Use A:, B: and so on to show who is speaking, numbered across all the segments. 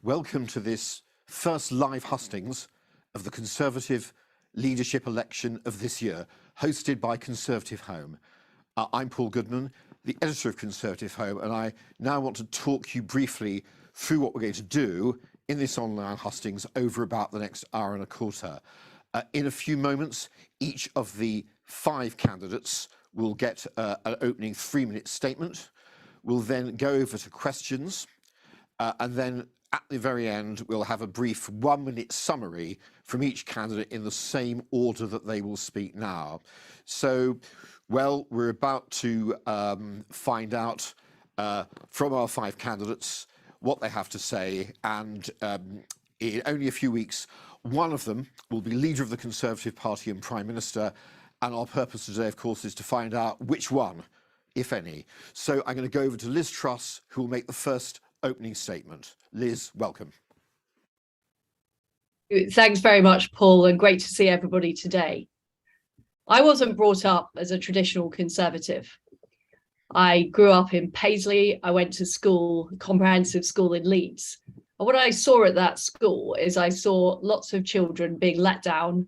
A: welcome to this first live hustings of the Conservative leadership election of this year, hosted by Conservative Home. I'm Paul Goodman, the editor of Conservative Home, and I now want to talk you briefly through what we're going to do in this online hustings over about the next hour and a quarter. In a few moments, each of the 5 candidates will get an opening 3-minute statement. We'll then go over to questions, and then at the very end, we'll have a brief 1-minute summary from each candidate in the same order that they will speak now. So, well, we're about to find out from our 5 candidates what they have to say, and in only a few weeks, one of them will be leader of the Conservative Party and Prime Minister, and our purpose today, of course, is to find out which one, if any. So I'm going to go over to Liz Truss, who will make the first opening statement. Liz, welcome.
B: Thanks very much, Paul, and great to see everybody today. I wasn't brought up as a traditional Conservative. I grew up in Paisley. I went to school, comprehensive school in Leeds. And what I saw at that school is I saw lots of children being let down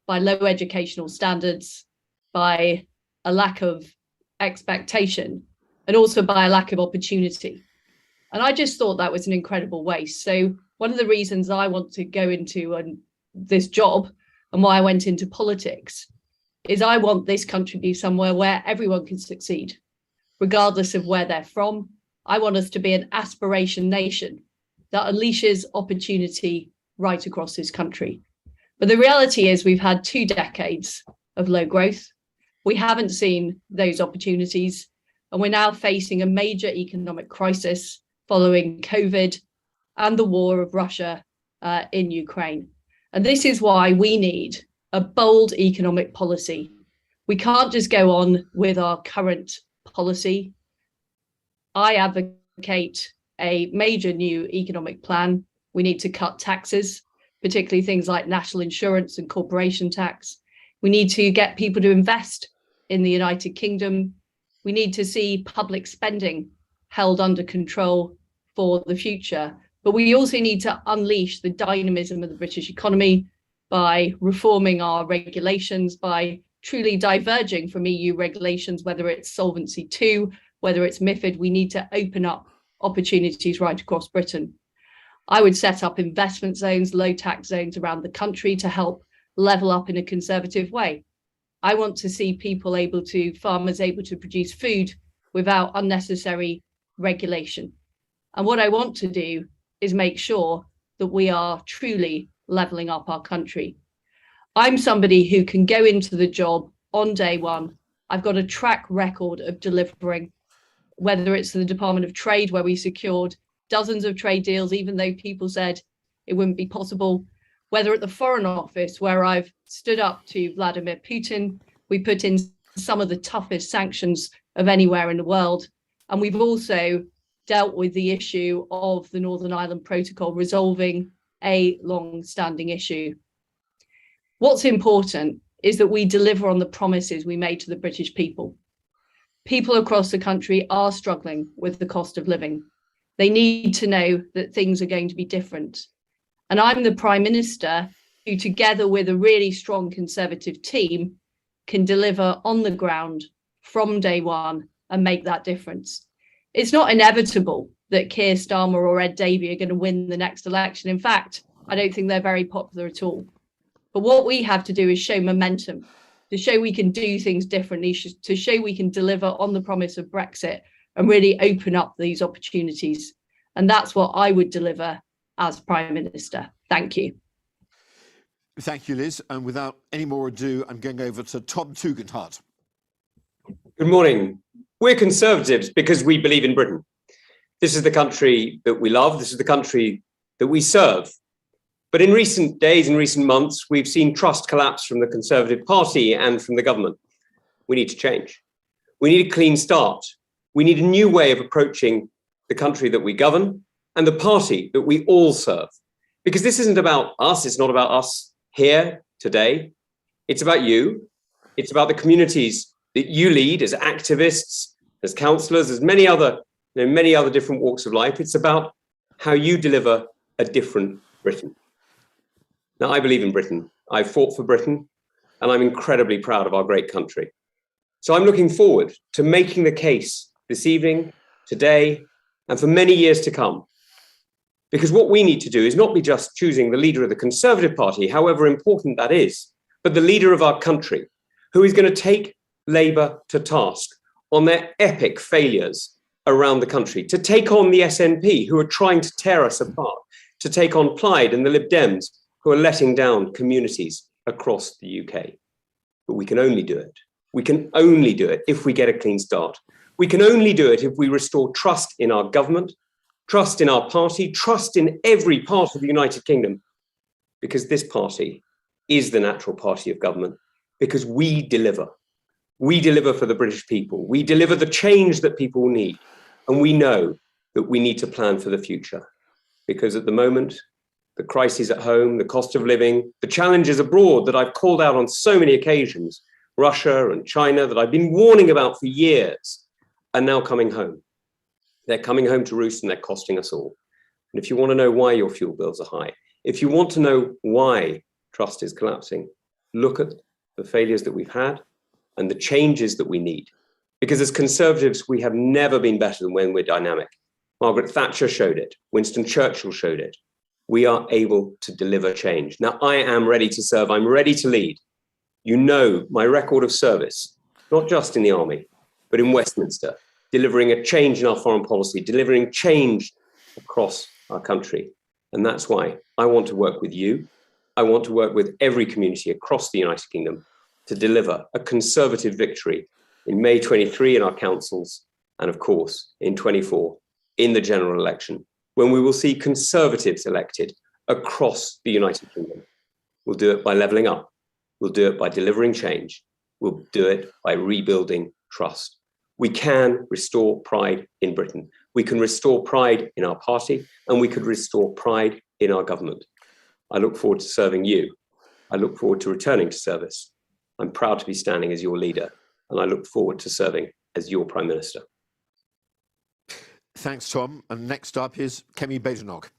B: by low educational standards, by a lack of expectation, and also by a lack of opportunity. And I just thought that was an incredible waste. So one of the reasons I want to go into this job and why I went into politics is I want this country to be somewhere where everyone can succeed, regardless of where they're from. I want us to be an aspiration nation that unleashes opportunity right across this country. But the reality is we've had 2 decades of low growth. We haven't seen those opportunities, and we're now facing a major economic crisis following COVID and the war of Russia in Ukraine. And this is why we need a bold economic policy. We can't just go on with our current policy. I advocate a major new economic plan. We need to cut taxes, particularly things like national insurance and corporation tax. We need to get people to invest in the United Kingdom. We need to see public spending held under control for the future. But we also need to unleash the dynamism of the British economy by reforming our regulations, by truly diverging from EU regulations, whether it's Solvency II, whether it's MiFID. We need to open up opportunities right across Britain. I would set up investment zones, low tax zones around the country to help level up in a Conservative way. I want to see farmers able to produce food without unnecessary regulation. And what I want to do is make sure that we are truly leveling up our country. I'm somebody who can go into the job on day one. I've got a track record of delivering, whether it's the Department of Trade, where we secured dozens of trade deals, even though people said it wouldn't be possible, whether at the Foreign Office, where I've stood up to Vladimir Putin. We put in some of the toughest sanctions of anywhere in the world. And we've also dealt with the issue of the Northern Ireland Protocol, resolving a long-standing issue. What's important is that we deliver on the promises we made to the British people. People across the country are struggling with the cost of living. They need to know that things are going to be different. And I'm the Prime Minister who, together with a really strong Conservative team, can deliver on the ground from day one and make that difference. It's not inevitable that Keir Starmer or Ed Davey are going to win the next election. In fact, I don't think they're very popular at all. But what we have to do is show momentum, to show we can do things differently, to show we can deliver on the promise of Brexit and really open up these opportunities. And that's what I would deliver as Prime Minister. Thank you.
A: Thank you, Liz. And without any more ado, I'm going over to Tom Tugendhat.
C: Good morning. We're Conservatives because we believe in Britain. This is the country that we love. This is the country that we serve. But in recent days, in recent months, we've seen trust collapse from the Conservative Party and from the government. We need to change. We need a clean start. We need a new way of approaching the country that we govern and the party that we all serve. Because this isn't about us. It's not about us here today. It's about you. It's about the communities that you lead as activists, as councillors, as many other different walks of life. It's about how you deliver a different Britain. Now, I believe in Britain. I've fought for Britain, and I'm incredibly proud of our great country. So I'm looking forward to making the case this evening, today, and for many years to come. Because what we need to do is not be just choosing the leader of the Conservative Party, however important that is, but the leader of our country, who is going to take Labour to task on their epic failures around the country, to take on the SNP, who are trying to tear us apart, to take on Plaid and the Lib Dems, who are letting down communities across the UK. But we can only do it. We can only do it if we get a clean start. We can only do it if we restore trust in our government, trust in our party, trust in every part of the United Kingdom, because this party is the natural party of government, because we deliver. We deliver for the British people. We deliver the change that people need. And we know that we need to plan for the future, because at the moment, the crises at home, the cost of living, the challenges abroad that I've called out on so many occasions, Russia and China that I've been warning about for years, are now coming home. They're coming home to roost and they're costing us all. And if you want to know why your fuel bills are high, if you want to know why trust is collapsing, look at the failures that we've had and the changes that we need. Because as Conservatives, we have never been better than when we're dynamic. Margaret Thatcher showed it. Winston Churchill showed it. We are able to deliver change. Now, I am ready to serve. I'm ready to lead. You know my record of service, not just in the army, but in Westminster, delivering a change in our foreign policy, delivering change across our country. And that's why I want to work with you. I want to work with every community across the United Kingdom to deliver a Conservative victory in May 23 in our councils, and of course, in 24 in the general election, when we will see Conservatives elected across the United Kingdom. We'll do it by levelling up. We'll do it by delivering change. We'll do it by rebuilding trust. We can restore pride in Britain. We can restore pride in our party, and we could restore pride in our government. I look forward to serving you. I look forward to returning to service. I'm proud to be standing as your leader, and I look forward to serving as your Prime Minister.
A: Thanks, Tom. And next up is Kemi Badenoch.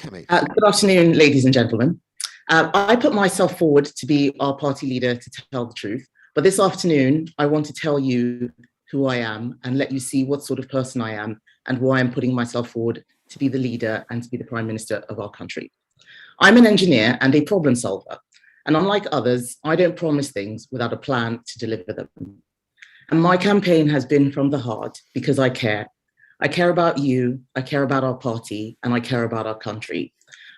A: Kemi.
D: Good afternoon, ladies and gentlemen. I put myself forward to be our party leader to tell the truth. But this afternoon, I want to tell you who I am and let you see what sort of person I am and why I'm putting myself forward to be the leader and to be the Prime Minister of our country. I'm an engineer and a problem solver. And unlike others, I don't promise things without a plan to deliver them. And my campaign has been from the heart because I care. I care about you, I care about our party, and I care about our country.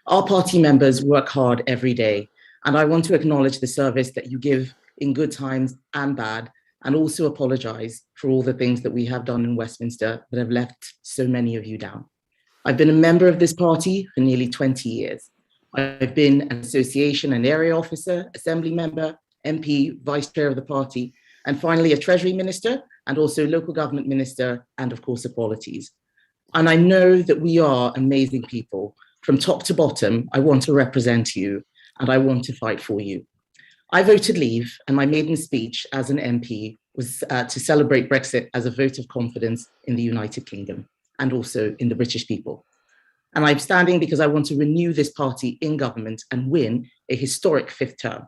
D: Our party members work hard every day, and I want to acknowledge the service that you give in good times and bad, and also apologize for all the things that we have done in Westminster that have left so many of you down. I've been a member of this party for nearly 20 years. I've been an association and area officer, assembly member, MP, vice chair of the party, and finally a treasury minister, and also local government minister, and of course equalities. And I know that we are amazing people. From top to bottom, I want to represent you, and I want to fight for you. I voted leave, and my maiden speech as an MP was to celebrate Brexit as a vote of confidence in the United Kingdom, and also in the British people. And I'm standing because I want to renew this party in government and win a historic 5th term.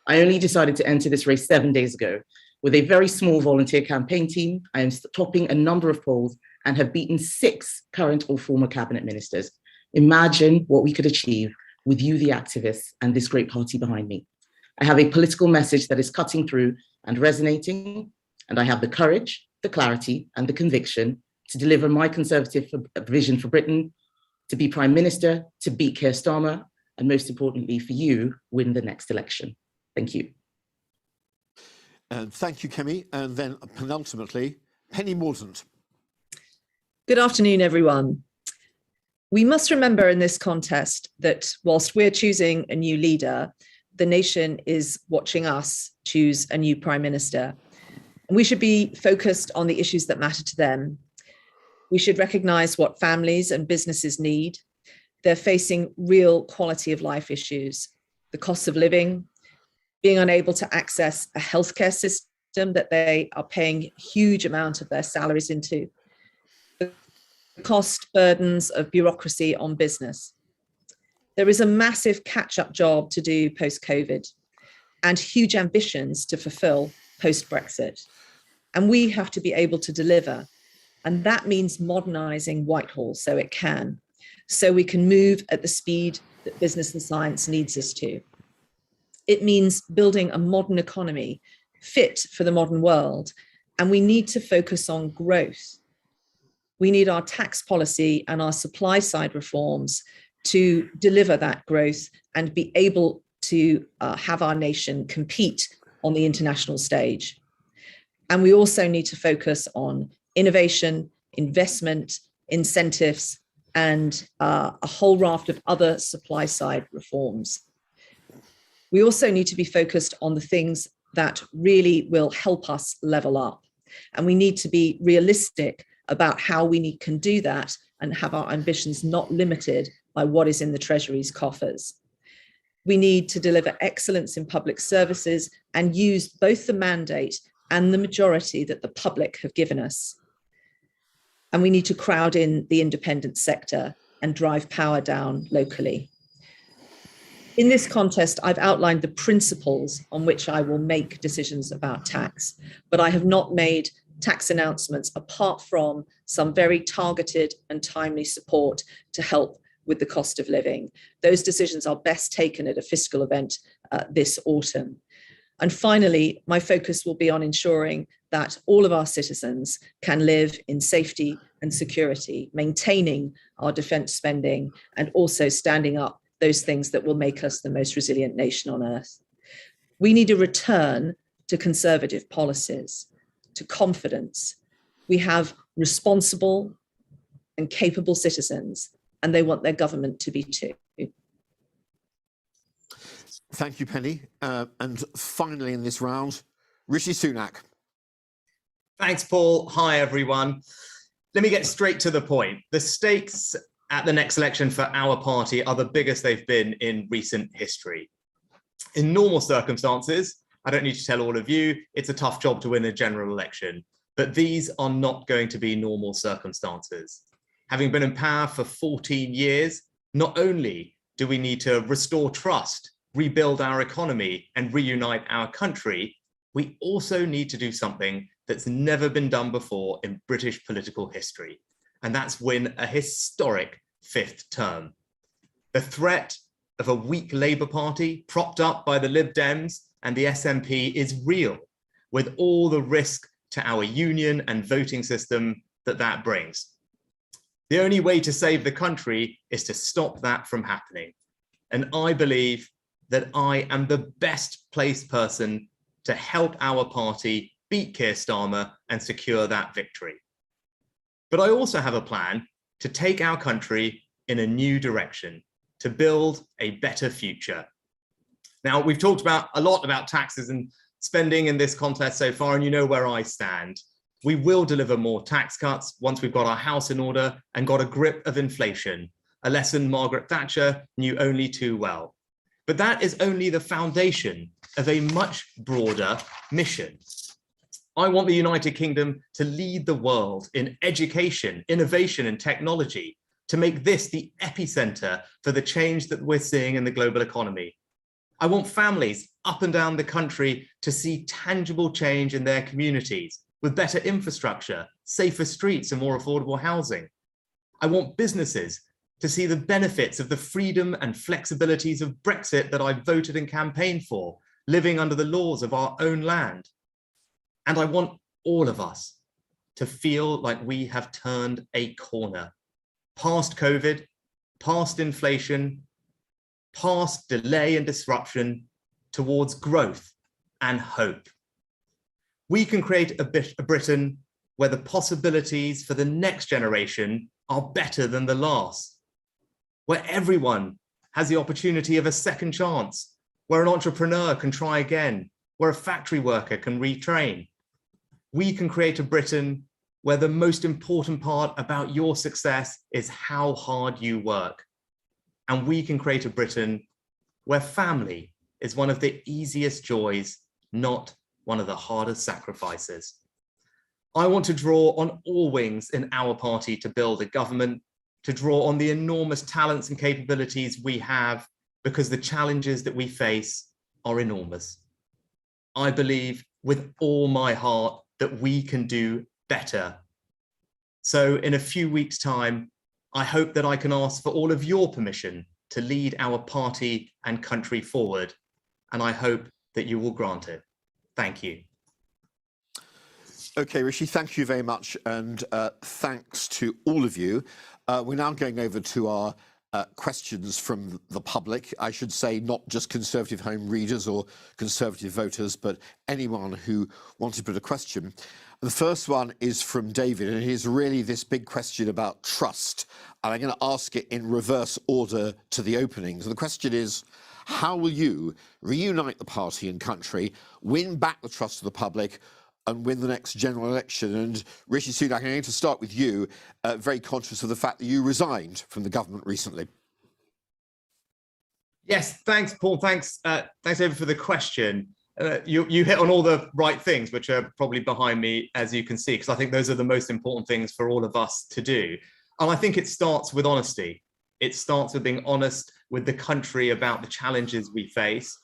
D: I only decided to enter this race 7 days ago. With a very small volunteer campaign team, I am topping a number of polls and have beaten 6 current or former cabinet ministers. Imagine what we could achieve with you, the activists, and this great party behind me. I have a political message that is cutting through and resonating, and I have the courage, the clarity, and the conviction to deliver my Conservative vision for Britain, to be Prime Minister, to beat Keir Starmer, and most importantly for you, win the next election. Thank you.
A: And thank you, Kemi. And then penultimately, Penny Mordaunt.
E: Good afternoon, everyone. We must remember in this contest that whilst we're choosing a new leader, the nation is watching us choose a new Prime Minister. We should be focused on the issues that matter to them. We should recognise what families and businesses need. They're facing real quality of life issues, the cost of living, being unable to access a healthcare system that they are paying a huge amount of their salaries into, the cost burdens of bureaucracy on business. There is a massive catch-up job to do post-COVID and huge ambitions to fulfill post-Brexit. And we have to be able to deliver. And that means modernising Whitehall so it can, so we can move at the speed that business and science needs us to. It means building a modern economy fit for the modern world. And we need to focus on growth. We need our tax policy and our supply side reforms to deliver that growth and be able to have our nation compete on the international stage. And we also need to focus on innovation, investment, incentives, and a whole raft of other supply side reforms. We also need to be focused on the things that really will help us level up. And we need to be realistic about how we can do that and have our ambitions not limited by what is in the Treasury's coffers. We need to deliver excellence in public services and use both the mandate and the majority that the public have given us. And we need to crowd in the independent sector and drive power down locally. In this contest, I've outlined the principles on which I will make decisions about tax, but I have not made tax announcements apart from some very targeted and timely support to help with the cost of living. Those decisions are best taken at a fiscal event this autumn. And finally, my focus will be on ensuring that all of our citizens can live in safety and security, maintaining our defence spending and also standing up those things that will make us the most resilient nation on earth. We need a return to conservative policies, to confidence. We have responsible and capable citizens, and they want their government to be too.
A: Thank you, Penny. And finally in this round, Rishi Sunak.
F: Thanks, Paul. Hi, everyone. Let me get straight to the point. The stakes at the next election for our party are the biggest they've been in recent history. In normal circumstances, I don't need to tell all of you, it's a tough job to win a general election, but these are not going to be normal circumstances. Having been in power for 14 years, not only do we need to restore trust, rebuild our economy, and reunite our country, we also need to do something that's never been done before in British political history, and that's win a historic fifth term. The threat of a weak Labour Party propped up by the Lib Dems and the SNP is real, with all the risk to our union and voting system that brings. The only way to save the country is to stop that from happening. And I believe that I am the best placed person to help our party beat Keir Starmer and secure that victory. But I also have a plan to take our country in a new direction, to build a better future. Now, we've talked a lot about taxes and spending in this contest so far, and you know where I stand. We will deliver more tax cuts once we've got our house in order and got a grip of inflation, a lesson Margaret Thatcher knew only too well. But that is only the foundation of a much broader mission. I want the United Kingdom to lead the world in education, innovation, and technology, to make this the epicenter for the change that we're seeing in the global economy. I want families up and down the country to see tangible change in their communities with better infrastructure, safer streets, and more affordable housing. I want businesses to see the benefits of the freedom and flexibilities of Brexit that I voted and campaigned for, living under the laws of our own land. And I want all of us to feel like we have turned a corner, past COVID, past inflation, past delay and disruption, towards growth and hope. We can create a Britain where the possibilities for the next generation are better than the last, where everyone has the opportunity of a second chance, where an entrepreneur can try again, where a factory worker can retrain. We can create a Britain where the most important part about your success is how hard you work. And we can create a Britain where family is one of the easiest joys, not one of the hardest sacrifices. I want to draw on all wings in our party to build a government, to draw on the enormous talents and capabilities we have, because the challenges that we face are enormous. I believe with all my heart that we can do better. So in a few weeks' time, I hope that I can ask for all of your permission to lead our party and country forward. And I hope that you will grant it. Thank you.
A: Okay, Rishi, thank you very much. And thanks to all of you. We're now going over to our questions from the public. I should say not just Conservative Home readers or Conservative voters, but anyone who wanted to put a question. The first one is from David, and it is really this big question about trust. And I'm going to ask it in reverse order to the openings. And the question is, how will you reunite the party and country, win back the trust of the public, and win the next general election? And Rishi Sunak, I'm going to start with you, very conscious of the fact that you resigned from the government recently.
F: Yes, thanks, Paul. Thanks, David, for the question. You hit on all the right things, which are probably behind me, as you can see, because I think those are the most important things for all of us to do. And I think it starts with honesty. It starts with being honest with the country about the challenges we face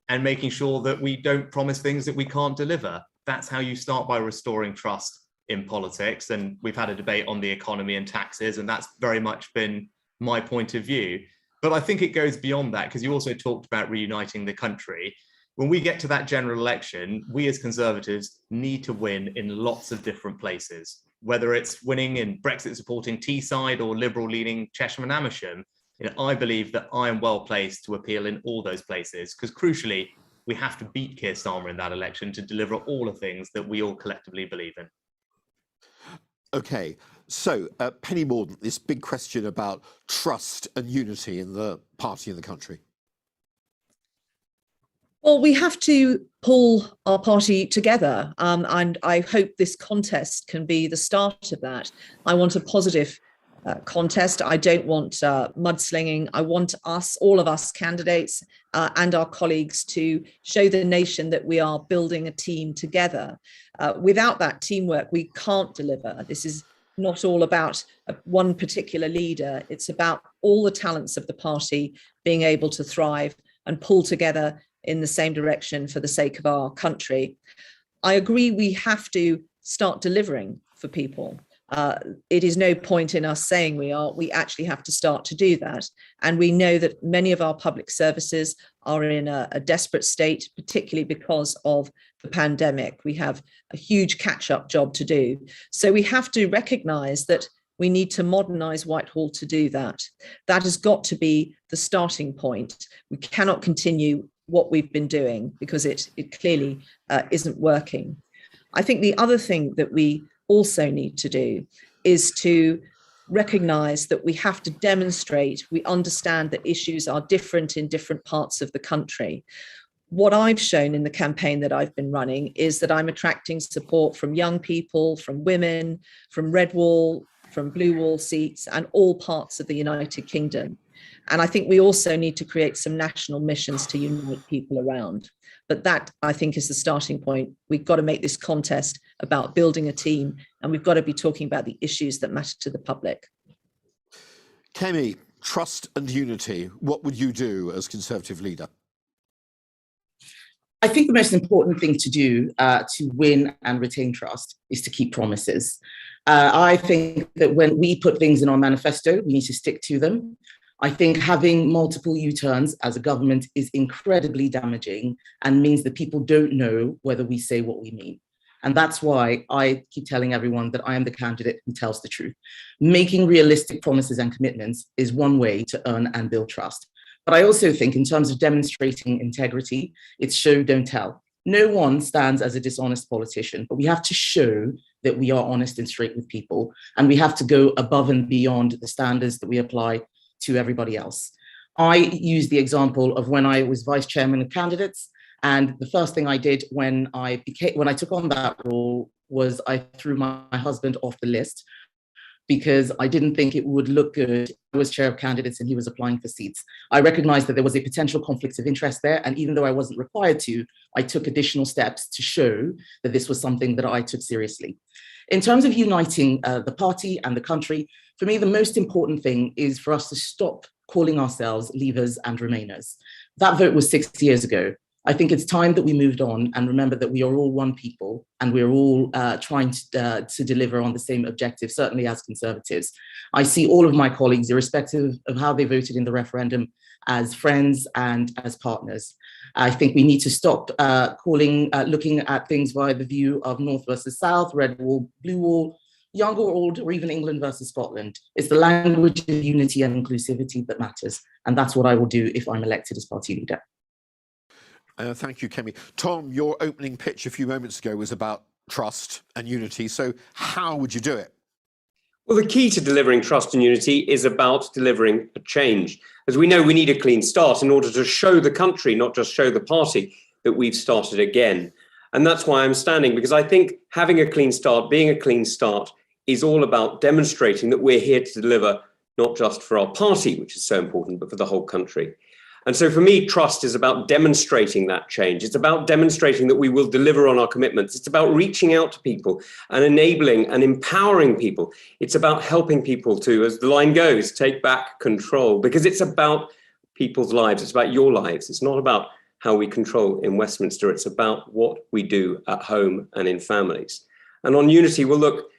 F: and making sure that we don't promise things that we can't deliver. That's how you start, by restoring trust in politics. And we've had a debate on the economy and taxes, and that's very much been my point of view. But I think it goes beyond that, because you also talked about reuniting the country. When we get to that general election, we as Conservatives need to win in lots of different places, whether it's winning in Brexit-supporting Teesside or Liberal-leaning Chesham and Amersham. I believe that I am well placed to appeal in all those places, because crucially, we have to beat Keir Starmer in that election to deliver all the things that we all collectively believe in.
A: Okay, so Penny Mordaunt, this big question about trust and unity in the party and the country.
E: Well, we have to pull our party together, and I hope this contest can be the start of that. I want a positive contest. I don't want mudslinging. I want us, all of us candidates and our colleagues, to show the nation that we are building a team together. Without that teamwork, we can't deliver. This is not all about one particular leader. It's about all the talents of the party being able to thrive and pull together in the same direction for the sake of our country. I agree we have to start delivering for people. It is no point in us saying we actually have to start to do that. And we know that many of our public services are in a desperate state, particularly because of the pandemic. We have a huge catch-up job to do. So we have to recognise that we need to modernise Whitehall to do that. That has got to be the starting point. We cannot continue what we've been doing because it clearly isn't working. I think the other thing that we also need to do is to recognise that we have to demonstrate we understand that issues are different in different parts of the country. What I've shown in the campaign that I've been running is that I'm attracting support from young people, from women, from red wall, from blue wall seats, and all parts of the United Kingdom. And I think we also need to create some national missions to unite people around. But that, I think, is the starting point. We've got to make this contest about building a team, and we've got to be talking about the issues that matter to the public.
A: Kemi, trust and unity. What would you do as Conservative leader?
D: I think the most important thing to do to win and retain trust is to keep promises. I think that when we put things in our manifesto, we need to stick to them. I think having multiple U-turns as a government is incredibly damaging and means that people don't know whether we say what we mean. And that's why I keep telling everyone that I am the candidate who tells the truth. Making realistic promises and commitments is one way to earn and build trust. But I also think in terms of demonstrating integrity, it's show, don't tell. No one stands as a dishonest politician, but we have to show that we are honest and straight with people. And we have to go above and beyond the standards that we apply to everybody else. I use the example of when I was vice chairman of candidates, and the first thing I did when I took on that role was I threw my husband off the list because I didn't think it would look good. I was chair of candidates and he was applying for seats. I recognized that there was a potential conflict of interest there. And even though I wasn't required to, I took additional steps to show that this was something that I took seriously. In terms of uniting the party and the country, for me, the most important thing is for us to stop calling ourselves Leavers and Remainers. That vote was 6 years ago. I think it's time that we moved on and remember that we are all one people and we're all trying to deliver on the same objective, certainly as Conservatives. I see all of my colleagues, irrespective of how they voted in the referendum, as friends and as partners. I think we need to stop looking at things via the view of North versus South, red wall, blue wall, young or old, or even England versus Scotland. It's the language of unity and inclusivity that matters. And that's what I will do if I'm elected as party leader.
A: Thank you, Kemi. Tom, your opening pitch a few moments ago was about trust and unity. So how would you do it?
C: Well, the key to delivering trust and unity is about delivering a change. As we know, we need a clean start in order to show the country, not just show the party, that we've started again. And that's why I'm standing, because I think having a clean start, being a clean start, is all about demonstrating that we're here to deliver not just for our party, which is so important, but for the whole country. And so for me, trust is about demonstrating that change. It's about demonstrating that we will deliver on our commitments. It's about reaching out to people and enabling and empowering people. It's about helping people to, as the line goes, take back control, because it's about people's lives. It's about your lives. It's not about how we control in Westminster. It's about what we do at home and in families. And on unity, well, look,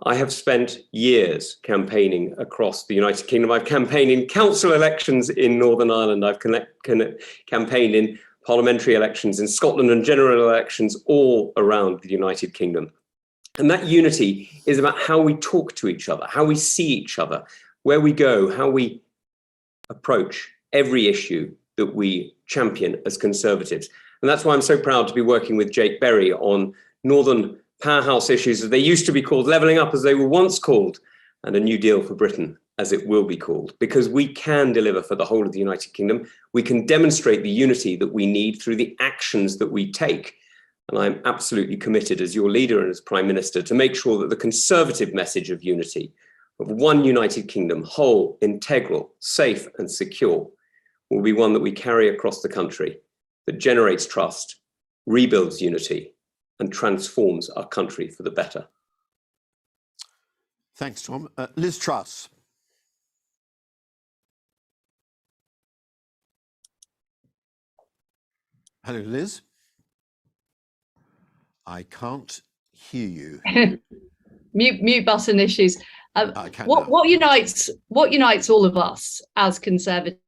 C: I have spent years campaigning across the United Kingdom. I've campaigned in council elections in Northern Ireland. I've campaigned in parliamentary elections in Scotland and general elections all around the United Kingdom. And that unity is about how we talk to each other, how we see each other, where we go, how we approach every issue that we champion as Conservatives. And that's why I'm so proud to be working with Jake Berry on Northern powerhouse issues, as they used to be called, levelling up as they were once called, and a new deal for Britain as it will be called, because we can deliver for the whole of the United Kingdom. We can demonstrate the unity that we need through the actions that we take. And I'm absolutely committed as your leader and as Prime Minister to make sure that the Conservative message of unity, of one United Kingdom, whole, integral, safe and secure, will be one that we carry across the country, that generates trust, rebuilds unity, and transforms our country for the better.
A: Thanks, Tom. Liz Truss. Hello, Liz. I can't hear you.
B: mute button issues. What unites all of us as Conservatives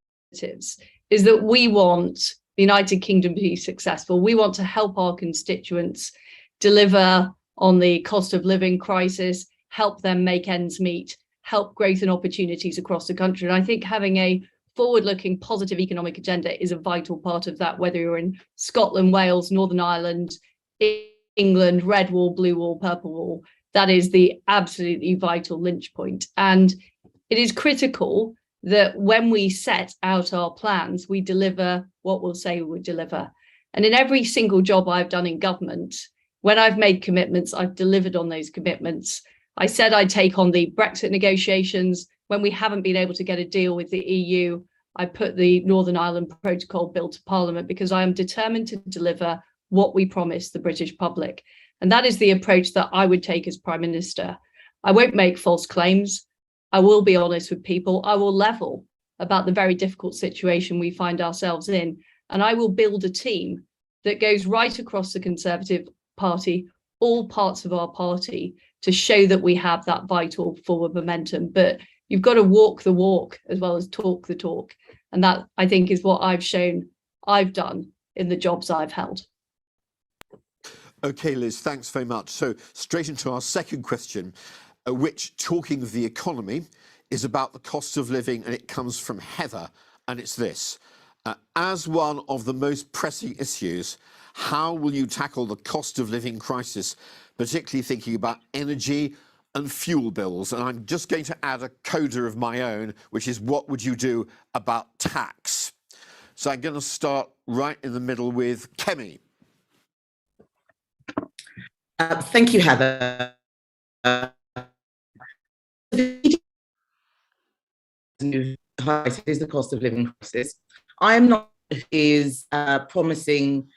B: is that we want the United Kingdom to be successful. We want to help our constituents deliver on the cost of living crisis, help them make ends meet, help growth and opportunities across the country. And I think having a forward-looking positive economic agenda is a vital part of that, whether you're in Scotland, Wales, Northern Ireland, England, red wall, blue wall, purple wall. That is the absolutely vital lynch point. And it is critical that when we set out our plans, we deliver what we'll say we would deliver. And in every single job I've done in government, when I've made commitments, I've delivered on those commitments. I said I'd take on the Brexit negotiations. When we haven't been able to get a deal with the EU, I put the Northern Ireland Protocol bill to Parliament because I am determined to deliver what we promised the British public. And that is the approach that I would take as Prime Minister. I won't make false claims. I will be honest with people. I will level about the very difficult situation we find ourselves in. And I will build a team that goes right across the Conservative Party, all parts of our party, to show that we have that vital forward momentum. But you've got to walk the walk as well as talk the talk. And that, I think, is what I've shown I've done in the jobs I've held.
A: Okay, Liz, thanks very much. So straight into our second question, which, talking of the economy, is about the cost of living, and it comes from Heather, and it's this. As one of the most pressing issues, how will you tackle the cost of living crisis, particularly thinking about energy and fuel bills? And I'm just going to add a coda of my own, which is, what would you do about tax? So I'm going to start right in the middle with Kemi.
D: Thank you, Heather. is the cost of living crisis. I am not promising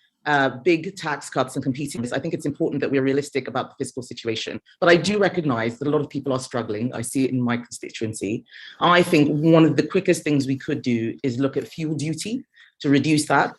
D: big tax cuts and competing. I think it's important that we're realistic about the fiscal situation. But I do recognize that a lot of people are struggling. I see it in my constituency. I think one of the quickest things we could do is look at fuel duty to reduce that.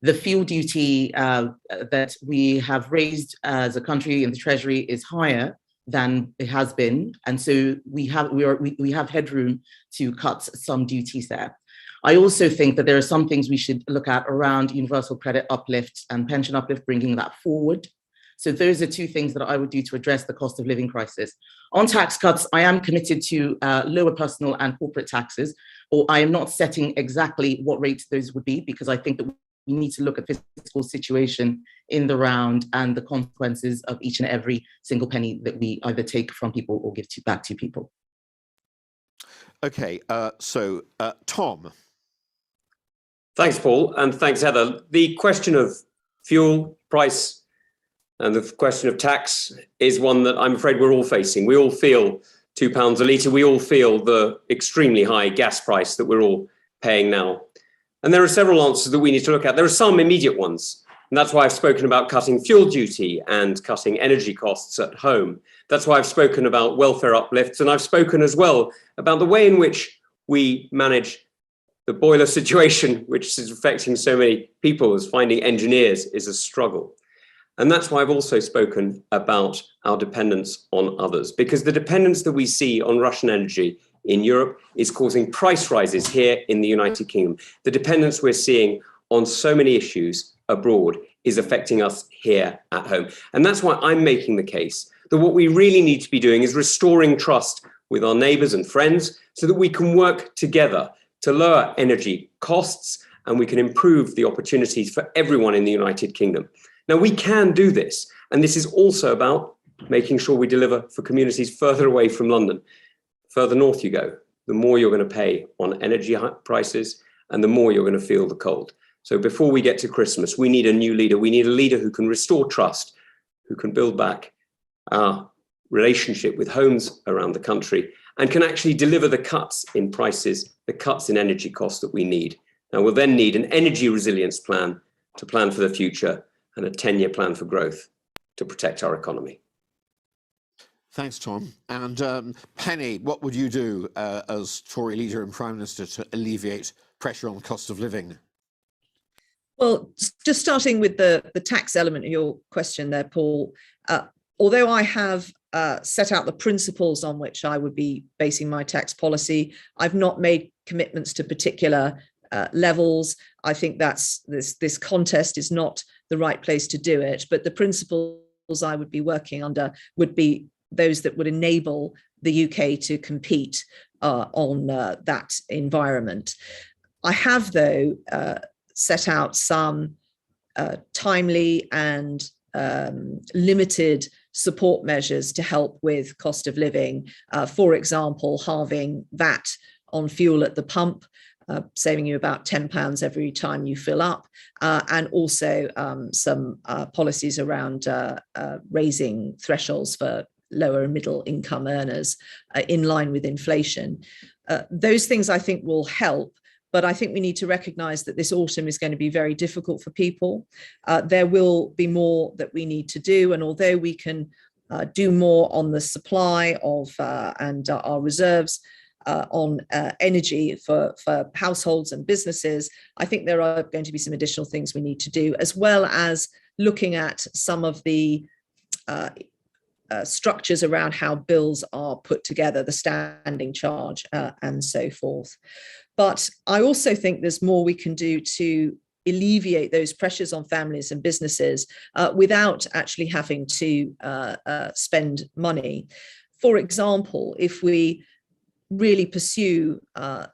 D: The fuel duty that we have raised as a country in the Treasury is higher than it has been, and so we have headroom to cut some duties there. I also think that there are some things we should look at around universal credit uplift and pension uplift, bringing that forward. So those are two things that I would do to address the cost of living crisis. On tax cuts, I am committed to lower personal and corporate taxes, or I am not setting exactly what rates those would be, because I think that we need to look at the fiscal situation in the round and the consequences of each and every single penny that we either take from people or give back to people.
A: Okay, so Tom.
C: Thanks, Paul, and thanks, Heather. The question of fuel price and the question of tax is one that I'm afraid we're all facing. We all feel £2 a litre. We all feel the extremely high gas price that we're all paying now. And there are several answers that we need to look at. There are some immediate ones. And that's why I've spoken about cutting fuel duty and cutting energy costs at home. That's why I've spoken about welfare uplifts. And I've spoken as well about the way in which we manage the boiler situation, which is affecting so many people, as finding engineers is a struggle. And that's why I've also spoken about our dependence on others, because the dependence that we see on Russian energy in Europe is causing price rises here in the United Kingdom. The dependence we're seeing on so many issues abroad is affecting us here at home. And that's why I'm making the case that what we really need to be doing is restoring trust with our neighbours and friends so that we can work together to lower energy costs and we can improve the opportunities for everyone in the United Kingdom. Now, we can do this, and this is also about making sure we deliver for communities further away from London. Further north you go, the more you're going to pay on energy prices and the more you're going to feel the cold. So before we get to Christmas, we need a new leader. We need a leader who can restore trust, who can build back our relationship with homes around the country and can actually deliver the cuts in prices, the cuts in energy costs that we need. Now, we'll then need an energy resilience plan to plan for the future and a 10-year plan for growth to protect our economy.
A: Thanks, Tom. And Penny, what would you do as Tory leader and Prime Minister to alleviate pressure on the cost of living?
E: Well, just starting with the tax element of your question there, Paul, although I have set out the principles on which I would be basing my tax policy, I've not made commitments to particular levels. I think that's this contest is not the right place to do it, but the principles I would be working under would be those that would enable the UK to compete on that environment. I have, though, set out some timely and limited support measures to help with cost of living. For example, halving VAT on fuel at the pump, saving you about £10 every time you fill up, and also some policies around raising thresholds for lower and middle income earners in line with inflation. Those things I think will help, but I think we need to recognise that this autumn is going to be very difficult for people. There will be more that we need to do, and although we can do more on the supply of and our reserves on energy for households and businesses, I think there are going to be some additional things we need to do, as well as looking at some of the structures around how bills are put together, the standing charge and so forth. But I also think there's more we can do to alleviate those pressures on families and businesses without actually having to spend money. For example, if we really pursue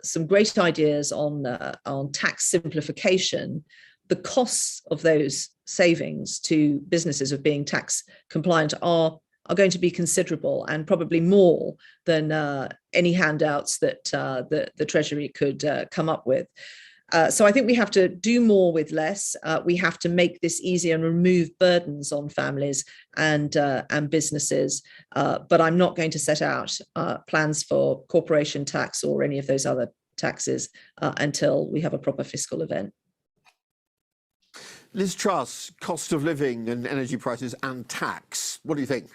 E: some great ideas on tax simplification, the costs of those savings to businesses of being tax compliant are going to be considerable, and probably more than any handouts that the Treasury could come up with. So I think we have to do more with less. We have to make this easier and remove burdens on families and businesses. But I'm not going to set out plans for corporation tax or any of those other taxes until we have a proper fiscal event.
A: Liz Truss, cost of living and energy prices and tax. What do you think?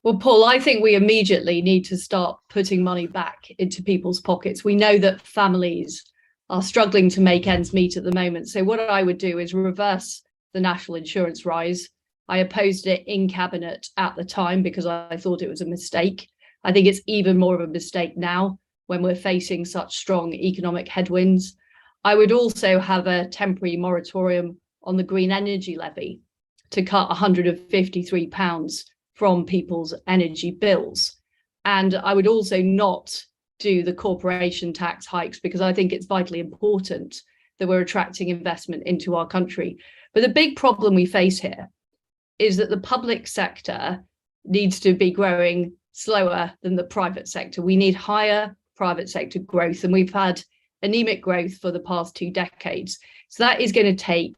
B: Well, Paul, I think we immediately need to start putting money back into people's pockets. We know that families are struggling to make ends meet at the moment. So what I would do is reverse the national insurance rise. I opposed it in cabinet at the time because I thought it was a mistake. I think it's even more of a mistake now when we're facing such strong economic headwinds. I would also have a temporary moratorium on the green energy levy to cut £153 from people's energy bills. And I would also not do the corporation tax hikes because I think it's vitally important that we're attracting investment into our country. But the big problem we face here is that the public sector needs to be growing slower than the private sector. We need higher private sector growth, and we've had anemic growth for the past 2 decades. So that is going to take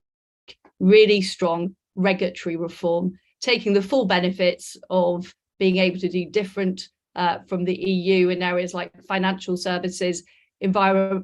B: really strong regulatory reform, taking the full benefits of being able to do different from the EU in areas like financial services, better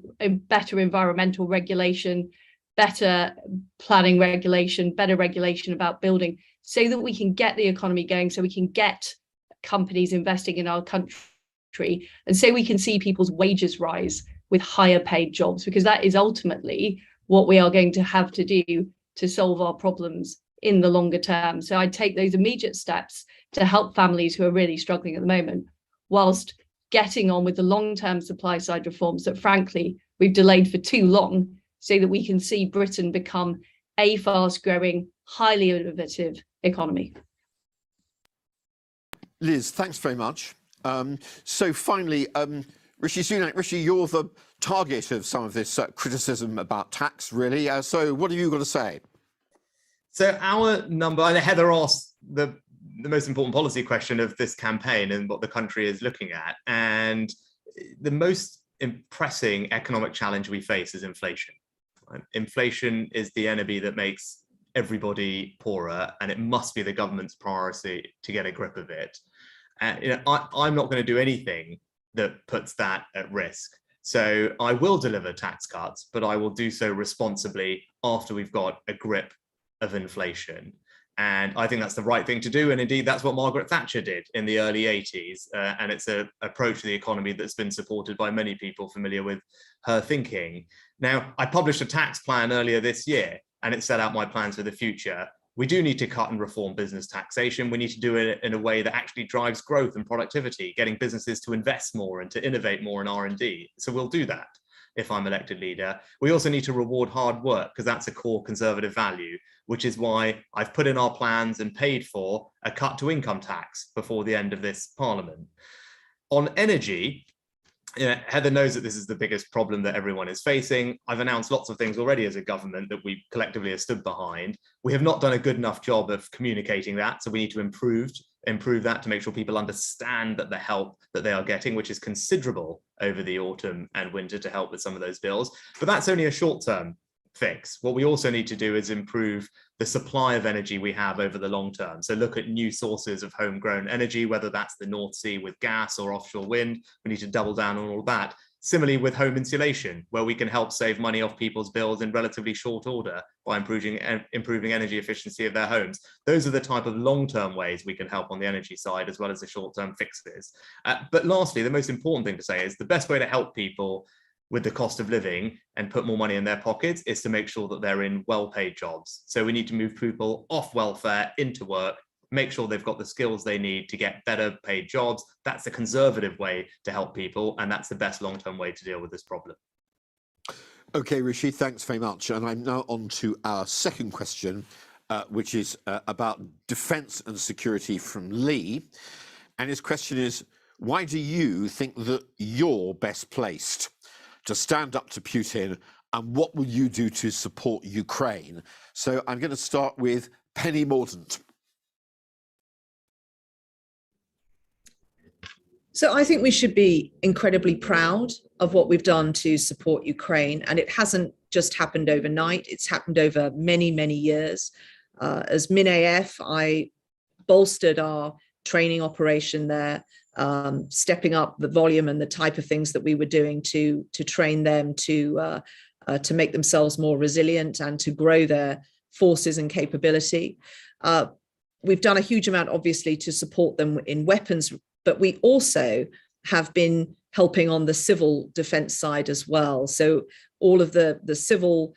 B: environmental regulation, better planning regulation, better regulation about building, so that we can get the economy going, so we can get companies investing in our country, and so we can see people's wages rise with higher paid jobs, because that is ultimately what we are going to have to do to solve our problems in the longer term. So I'd take those immediate steps to help families who are really struggling at the moment, whilst getting on with the long-term supply side reforms that, frankly, we've delayed for too long, so that we can see Britain become a fast-growing, highly innovative economy.
A: Liz, thanks very much. So finally, Rishi Sunak, Rishi, you're the target of some of this criticism about tax, really. So what have you got to say?
F: So our number, and Heather asked the most important policy question of this campaign and what the country is looking at. And the most pressing economic challenge we face is inflation. Inflation is the enemy that makes everybody poorer, and it must be the government's priority to get a grip of it. And I'm not going to do anything that puts that at risk. So I will deliver tax cuts, but I will do so responsibly after we've got a grip of inflation. And I think that's the right thing to do. And indeed, that's what Margaret Thatcher did in the early 80s. And it's an approach to the economy that's been supported by many people familiar with her thinking. Now, I published a tax plan earlier this year, and it set out my plans for the future. We do need to cut and reform business taxation. We need to do it in a way that actually drives growth and productivity, getting businesses to invest more and to innovate more in R&D. So we'll do that if I'm elected leader. We also need to reward hard work, because that's a core Conservative value, which is why I've put in our plans and paid for a cut to income tax before the end of this Parliament. On energy, Heather knows that this is the biggest problem that everyone is facing. I've announced lots of things already as a government that we collectively have stood behind. We have not done a good enough job of communicating that, so we need to improve that to make sure people understand that the help that they are getting, which is considerable over the autumn and winter, to help with some of those bills. But that's only a short-term fix. What we also need to do is improve the supply of energy we have over the long term. So look at new sources of homegrown energy, whether that's the North Sea with gas or offshore wind. We need to double down on all that. Similarly with home insulation, where we can help save money off people's bills in relatively short order by improving energy efficiency of their homes. Those are the type of long-term ways we can help on the energy side, as well as the short-term fixes. But lastly, the most important thing to say is the best way to help people with the cost of living and put more money in their pockets is to make sure that they're in well-paid jobs. So we need to move people off welfare into work, make sure they've got the skills they need to get better paid jobs. That's the Conservative way to help people, and that's the best long-term way to deal with this problem.
A: Okay, Rishi, thanks very much. And I'm now on to our second question, which is about defence and security from Lee. And his question is, why do you think that you're best placed to stand up to Putin, and what will you do to support Ukraine? So I'm going to start with Penny Mordaunt.
E: So I think we should be incredibly proud of what we've done to support Ukraine. And it hasn't just happened overnight. It's happened over many, many years. As MinAF, I bolstered our training operation there, stepping up the volume and the type of things that we were doing to train them to make themselves more resilient and to grow their forces and capability. We've done a huge amount, obviously, to support them in weapons, but we also have been helping on the civil defense side as well. So all of the civil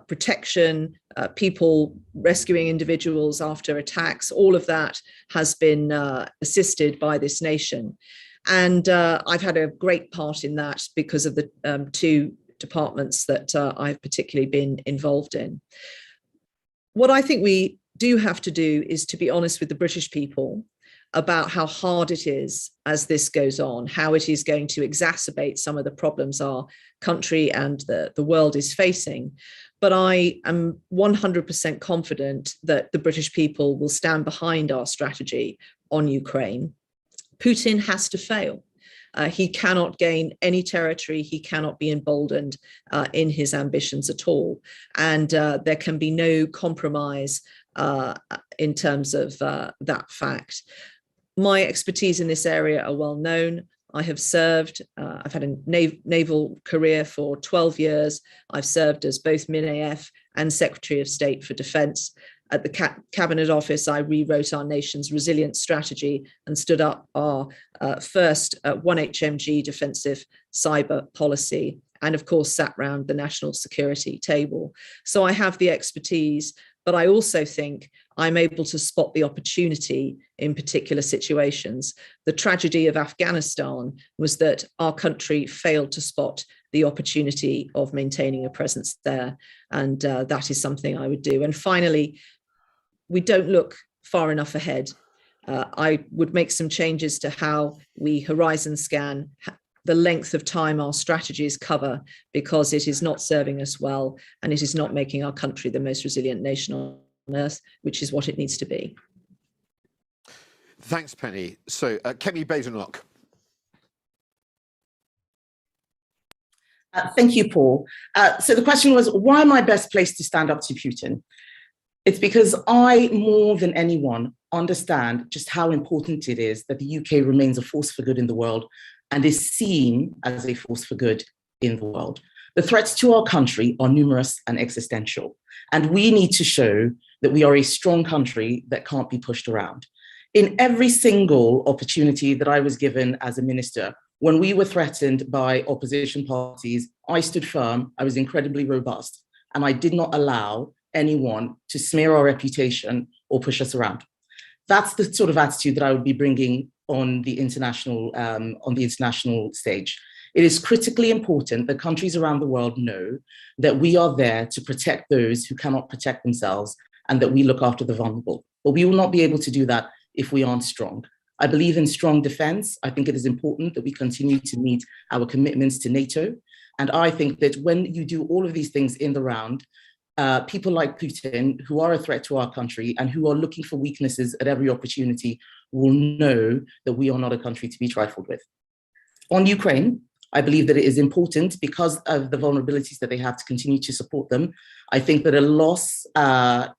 E: protection, people rescuing individuals after attacks, all of that has been assisted by this nation. And I've had a great part in that because of the two departments that I've particularly been involved in. What I think we do have to do is to be honest with the British people about how hard it is as this goes on, how it is going to exacerbate some of the problems our country and the world is facing. But I am 100% confident that the British people will stand behind our strategy on Ukraine. Putin has to fail. He cannot gain any territory. He cannot be emboldened in his ambitions at all. And there can be no compromise in terms of that fact. My expertise in this area are well known. I have served, I've had a naval career for 12 years. I've served as both MinAF and Secretary of State for Defence. At the Cabinet Office, I rewrote our nation's resilience strategy and stood up our first 1HMG defensive cyber policy, and of course sat round the national security table. So I have the expertise, but I also think I'm able to spot the opportunity in particular situations. The tragedy of Afghanistan was that our country failed to spot the opportunity of maintaining a presence there. And that is something I would do. And finally, we don't look far enough ahead. I would make some changes to how we horizon scan the length of time our strategies cover, because it is not serving us well, and it is not making our country the most resilient nation on earth, which is what it needs to be.
A: Thanks, Penny. So, Kemi Badenoch.
D: Thank you, Paul. So the question was, why am I best placed to stand up to Putin? It's because I, more than anyone, understand just how important it is that the UK remains a force for good in the world and is seen as a force for good in the world. The threats to our country are numerous and existential, and we need to show that we are a strong country that can't be pushed around. In every single opportunity that I was given as a minister, when we were threatened by opposition parties, I stood firm, I was incredibly robust, and I did not allow anyone to smear our reputation or push us around. That's the sort of attitude that I would be bringing on the international stage. It is critically important that countries around the world know that we are there to protect those who cannot protect themselves and that we look after the vulnerable. But we will not be able to do that if we aren't strong. I believe in strong defense. I think it is important that we continue to meet our commitments to NATO. And I think that when you do all of these things in the round, people like Putin, who are a threat to our country and who are looking for weaknesses at every opportunity, will know that we are not a country to be trifled with. On Ukraine, I believe that it is important, because of the vulnerabilities that they have, to continue to support them. I think that a loss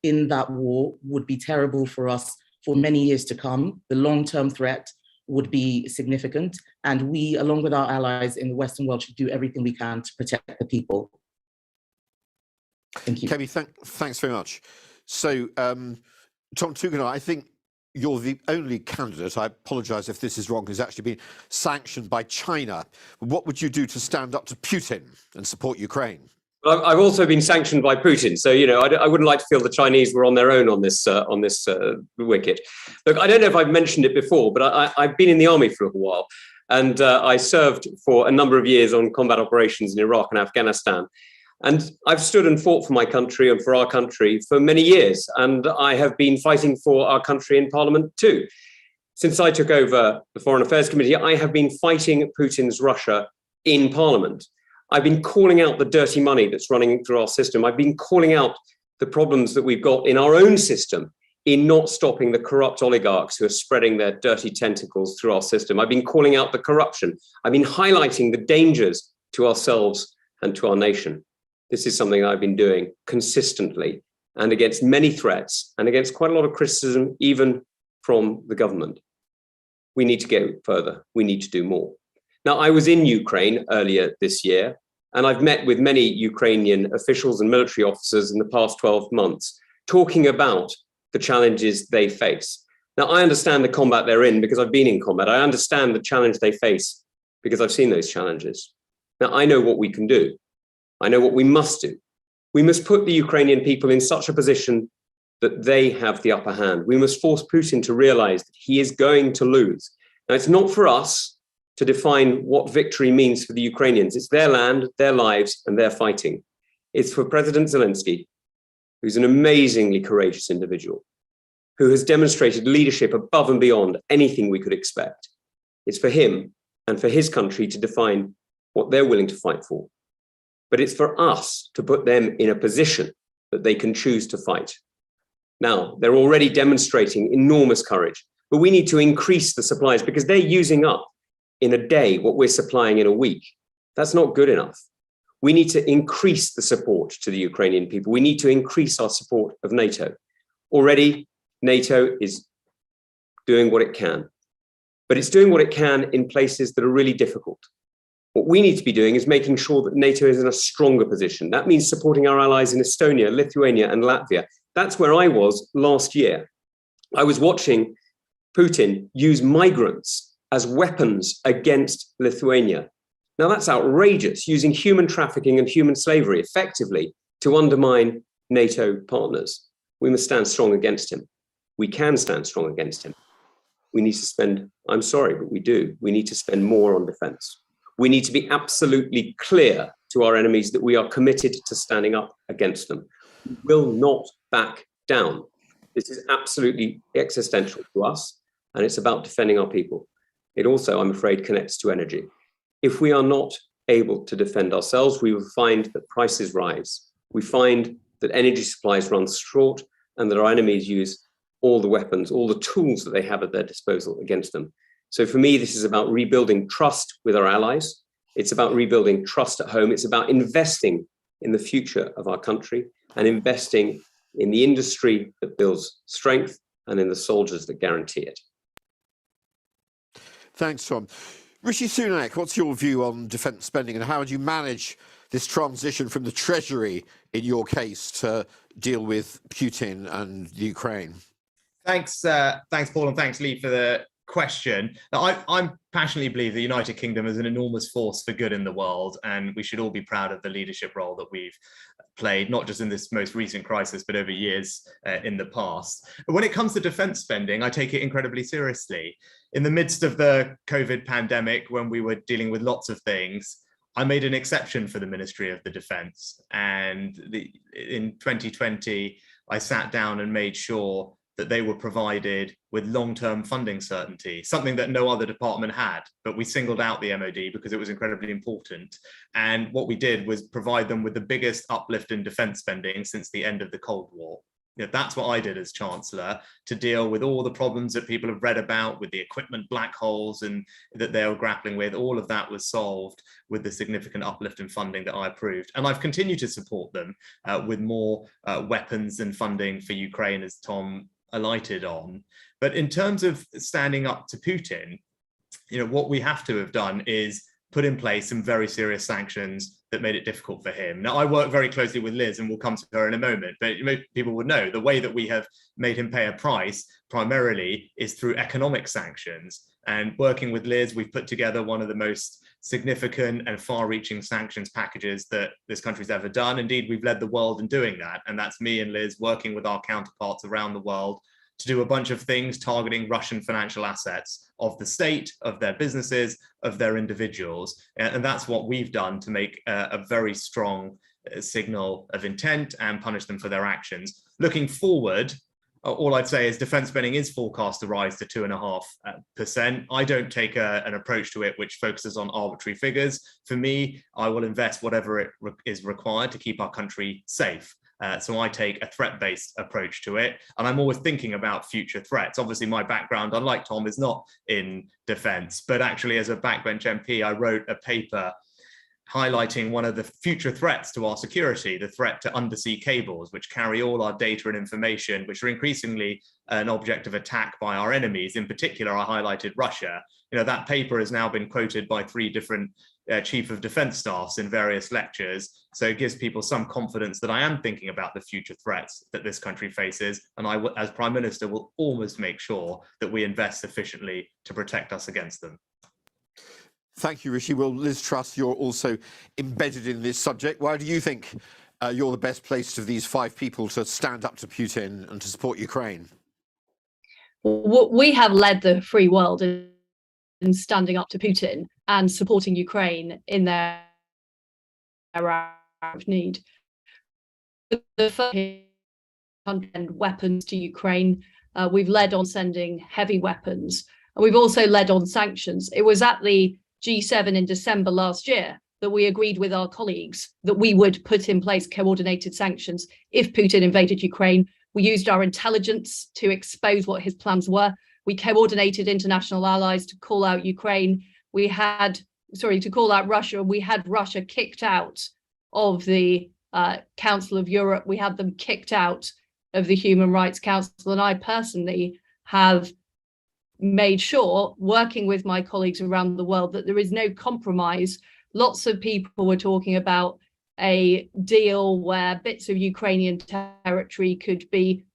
D: in that war would be terrible for us for many years to come. The long-term threat would be significant, and we, along with our allies in the Western world, should do everything we can to protect the people. Thank you.
A: Kemi, thanks very much. So, Tom Tugendhat, I think you're the only candidate, I apologise if this is wrong, who's actually been sanctioned by China. What would you do to stand up to Putin and support Ukraine?
C: Well, I've also been sanctioned by Putin, so I wouldn't like to feel the Chinese were on their own on this wicket. Look, I don't know if I've mentioned it before, but I've been in the army for a while, and I served for a number of years on combat operations in Iraq and Afghanistan. And I've stood and fought for my country and for our country for many years. And I have been fighting for our country in Parliament too. Since I took over the Foreign Affairs Committee, I have been fighting Putin's Russia in Parliament. I've been calling out the dirty money that's running through our system. I've been calling out the problems that we've got in our own system in not stopping the corrupt oligarchs who are spreading their dirty tentacles through our system. I've been calling out the corruption. I've been highlighting the dangers to ourselves and to our nation. This is something I've been doing consistently and against many threats and against quite a lot of criticism, even from the government. We need to go further. We need to do more. Now, I was in Ukraine earlier this year, and I've met with many Ukrainian officials and military officers in the past 12 months, talking about the challenges they face. Now, I understand the combat they're in because I've been in combat. I understand the challenge they face because I've seen those challenges. Now, I know what we can do. I know what we must do. We must put the Ukrainian people in such a position that they have the upper hand. We must force Putin to realize that he is going to lose. Now, it's not for us to define what victory means for the Ukrainians. It's their land, their lives, and their fighting. It's for President Zelensky, who's an amazingly courageous individual, who has demonstrated leadership above and beyond anything we could expect. It's for him and for his country to define what they're willing to fight for. But it's for us to put them in a position that they can choose to fight. Now, they're already demonstrating enormous courage, but we need to increase the supplies because they're using up in a day what we're supplying in a week. That's not good enough. We need to increase the support to the Ukrainian people. We need to increase our support of NATO. Already, NATO is doing what it can, but it's doing what it can in places that are really difficult. What we need to be doing is making sure that NATO is in a stronger position. That means supporting our allies in Estonia, Lithuania, and Latvia. That's where I was last year. I was watching Putin use migrants as weapons against Lithuania. Now, that's outrageous, using human trafficking and human slavery effectively to undermine NATO partners. We must stand strong against him. We can stand strong against him. We need to spend, I'm sorry, but we do. We need to spend more on defense. We need to be absolutely clear to our enemies that we are committed to standing up against them. We will not back down. This is absolutely existential to us, and it's about defending our people. It also, I'm afraid, connects to energy. If we are not able to defend ourselves, we will find that prices rise. We find that energy supplies run short and that our enemies use all the weapons, all the tools that they have at their disposal against them. So for me, this is about rebuilding trust with our allies. It's about rebuilding trust at home. It's about investing in the future of our country and investing in the industry that builds strength and in the soldiers that guarantee it.
A: Thanks, Tom. Rishi Sunak, what's your view on defence spending and how would you manage this transition from the Treasury, in your case, to deal with Putin and Ukraine?
F: Thanks, Paul, and thanks, Lee, for the question. Now, I passionately believe the United Kingdom is an enormous force for good in the world, and we should all be proud of the leadership role that we've played, not just in this most recent crisis, but over years in the past. But when it comes to defense spending, I take it incredibly seriously. In the midst of the COVID pandemic, when we were dealing with lots of things, I made an exception for the Ministry of the Defense. And in 2020, I sat down and made sure that they were provided with long-term funding certainty, something that no other department had, but we singled out the MOD because it was incredibly important. And what we did was provide them with the biggest uplift in defense spending since the end of the Cold War. You know, that's what I did as Chancellor, to deal with all the problems that people have read about with the equipment black holes and that they were grappling with. All of that was solved with the significant uplift in funding that I approved. And I've continued to support them with more weapons and funding for Ukraine, as Tom alighted on. But in terms of standing up to Putin, you know, what we have to have done is put in place some very serious sanctions that made it difficult for him. Now, I work very closely with Liz, and we'll come to her in a moment, but most people would know the way that we have made him pay a price primarily is through economic sanctions. And working with Liz, we've put together one of the most significant and far-reaching sanctions packages that this country's ever done. Indeed, we've led the world in doing that. And that's me and Liz working with our counterparts around the world to do a bunch of things targeting Russian financial assets of the state, of their businesses, of their individuals. And that's what we've done to make a very strong signal of intent and punish them for their actions. Looking forward, all I'd say is defense spending is forecast to rise to 2.5%. I don't take an approach to it which focuses on arbitrary figures. For me, I will invest whatever it is required to keep our country safe. So I take a threat-based approach to it, and I'm always thinking about future threats. Obviously, my background, unlike Tom, is not in defence, but actually as a backbench MP, I wrote a paper highlighting one of the future threats to our security, the threat to undersea cables, which carry all our data and information, which are increasingly an object of attack by our enemies. In particular, I highlighted Russia. That paper has now been quoted by 3 different chief of defense staffs in various lectures. So it gives people some confidence that I am thinking about the future threats that this country faces. And I, as Prime Minister, will almost make sure that we invest sufficiently to protect us against them.
A: Thank you, Rishi. Well, Liz Truss, you're also embedded in this subject. Why do you think you're the best placed of these 5 people to stand up to Putin and to support Ukraine?
B: We have led the free world in standing up to Putin and supporting Ukraine in their hour of need. The first and weapons to Ukraine, we've led on sending heavy weapons, and we've also led on sanctions. It was at the G7 in December last year that we agreed with our colleagues that we would put in place coordinated sanctions if Putin invaded Ukraine. We used our intelligence to expose what his plans were. We coordinated international allies to call out Ukraine. To call out Russia, and we had Russia kicked out of the Council of Europe. We had them kicked out of the Human Rights Council. And I personally have made sure, working with my colleagues around the world, that there is no compromise. Lots of people were talking about a deal where bits of Ukrainian territory could be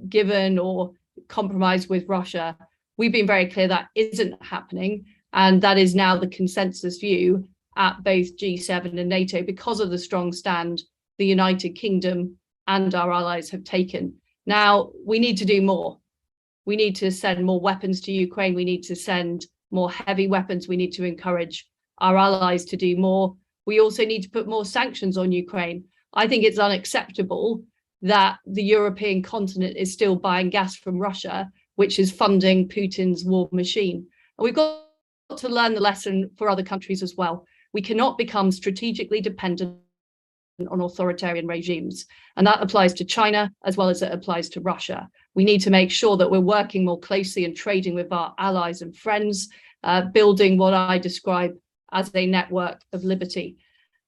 B: given or compromised with Russia. We've been very clear that isn't happening, and that is now the consensus view at both G7 and NATO because of the strong stand the United Kingdom and our allies have taken. Now, we need to do more. We need to send more weapons to Ukraine. We need to send more heavy weapons. We need to encourage our allies to do more. We also need to put more sanctions on Ukraine. I think it's unacceptable that the European continent is still buying gas from Russia, which is funding Putin's war machine. And we've got to learn the lesson for other countries as well. We cannot become strategically dependent on authoritarian regimes. And that applies to China as well as it applies to Russia. We need to make sure that we're working more closely and trading with our allies and friends, building what I describe as a network of liberty.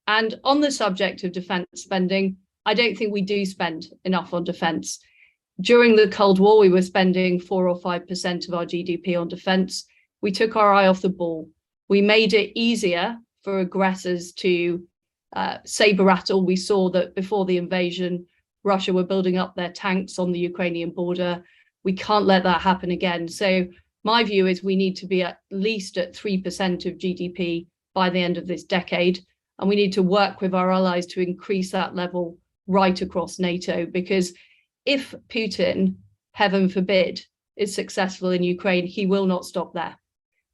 B: And on the subject of defence spending, I don't think we do spend enough on defence. During the Cold War, we were spending 4 or 5% of our GDP on defence. We took our eye off the ball. We made it easier for aggressors to saber rattle. We saw that before the invasion, Russia were building up their tanks on the Ukrainian border. We can't let that happen again. So my view is we need to be at least at 3% of GDP by the end of this decade. And we need to work with our allies to increase that level right across NATO, because if Putin, heaven forbid, is successful in Ukraine, he will not stop there.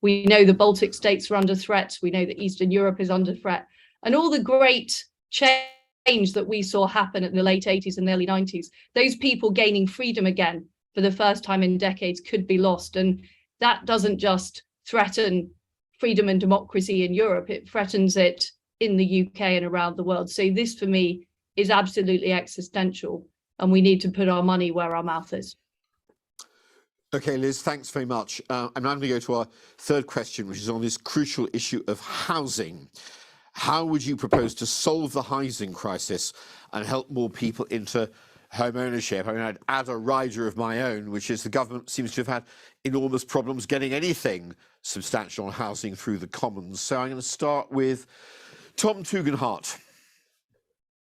B: We know the Baltic states are under threat. We know that Eastern Europe is under threat. And all the great change that we saw happen in the late 80s and early 90s, those people gaining freedom again for the first time in decades could be lost. And that doesn't just threaten freedom and democracy in Europe, it threatens it in the UK and around the world. So this, for me, is absolutely existential, and we need to put our money where our mouth is.
A: Okay, Liz, thanks very much. I'm now going to go to our third question, which is on this crucial issue of housing. How would you propose to solve the housing crisis and help more people into home ownership? I mean, I'd add a rider of my own, which is the government seems to have had enormous problems getting anything substantial on housing through the Commons. So I'm going to start with Tom Tugendhat.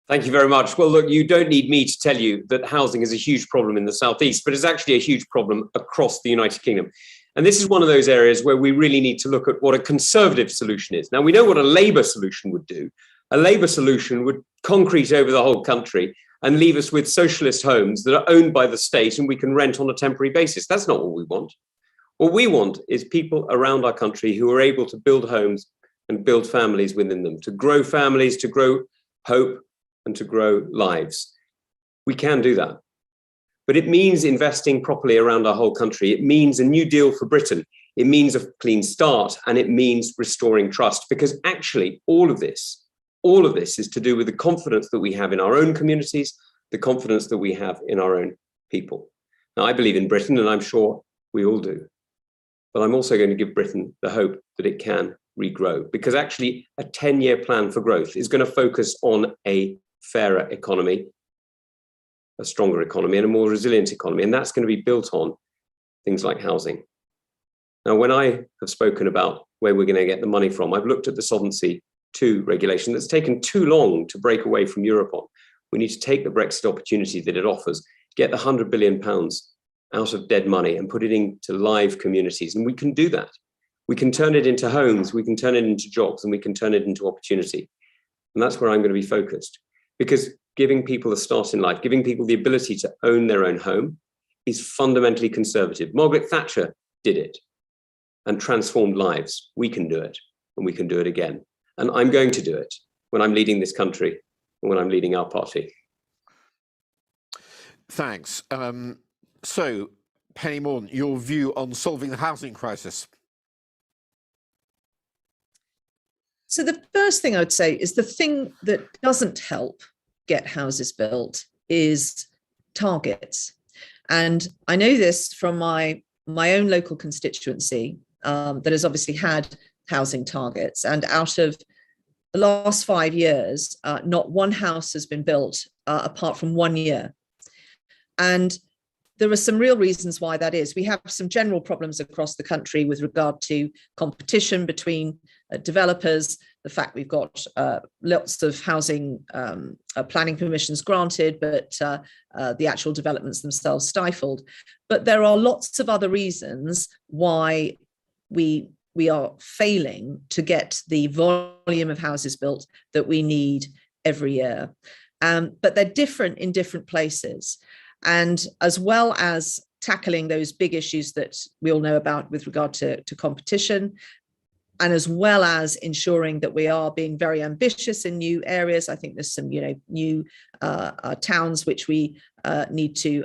C: Thank you very much. Well, look, you don't need me to tell you that housing is a huge problem in the southeast, but it's actually a huge problem across the United Kingdom. And this is one of those areas where we really need to look at what a Conservative solution is. Now, we know what a Labour solution would do. A Labour solution would concrete over the whole country and leave us with socialist homes that are owned by the state and we can rent on a temporary basis. That's not what we want. What we want is people around our country who are able to build homes and build families within them, to grow families, to grow hope, and to grow lives. We can do that. But it means investing properly around our whole country. It means a new deal for Britain. It means a clean start, and it means restoring trust, because actually all of this all of this is to do with the confidence that we have in our own communities, the confidence that we have in our own people. Now, I believe in Britain, and I'm sure we all do. But I'm also going to give Britain the hope that it can regrow, because actually a 10-year plan for growth is going to focus on a fairer economy, a stronger economy, and a more resilient economy. And that's going to be built on things like housing. Now, when I have spoken about where we're going to get the money from, I've looked at the Solvency II regulation that's taken too long to break away from Europe on. We need to take the Brexit opportunity that it offers, get the £100 billion out of dead money and put it into live communities. And we can do that. We can turn it into homes, we can turn it into jobs, and we can turn it into opportunity. And that's where I'm going to be focused, because giving people a start in life, giving people the ability to own their own home is fundamentally conservative. Margaret Thatcher did it and transformed lives. We can do it, and we can do it again. And I'm going to do it when I'm leading this country and when I'm leading our party.
A: Thanks. So, Penny Mordaunt, your view on solving the housing crisis?
E: So the first thing I would say is the thing that doesn't help get houses built is targets. And I know this from my own local constituency that has obviously had housing targets. And out of the last 5 years, not one house has been built apart from 1 year. And there are some real reasons why that is. We have some general problems across the country with regard to competition between developers, the fact we've got lots of housing planning permissions granted, but the actual developments themselves stifled. But there are lots of other reasons why we are failing to get the volume of houses built that we need every year. But they're different in different places. And as well as tackling those big issues that we all know about with regard to competition, and as well as ensuring that we are being very ambitious in new areas, I think there's some, new towns which we need to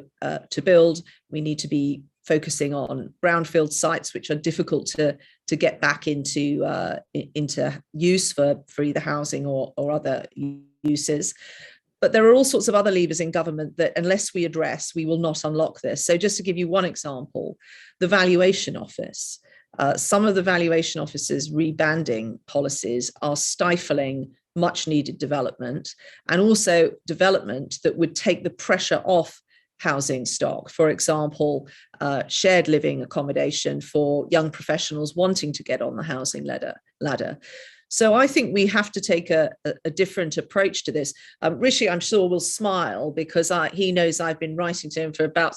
E: build. We need to be focusing on brownfield sites which are difficult to get back into use for either housing or other uses. But there are all sorts of other levers in government that, unless we address, we will not unlock this. So just to give you one example, the Valuation Office. Some of the Valuation Office's rebanding policies are stifling much needed development, and also development that would take the pressure off housing stock. For example, shared living accommodation for young professionals wanting to get on the housing ladder. So I think we have to take a different approach to this. Rishi, I'm sure, will smile because he knows I've been writing to him for about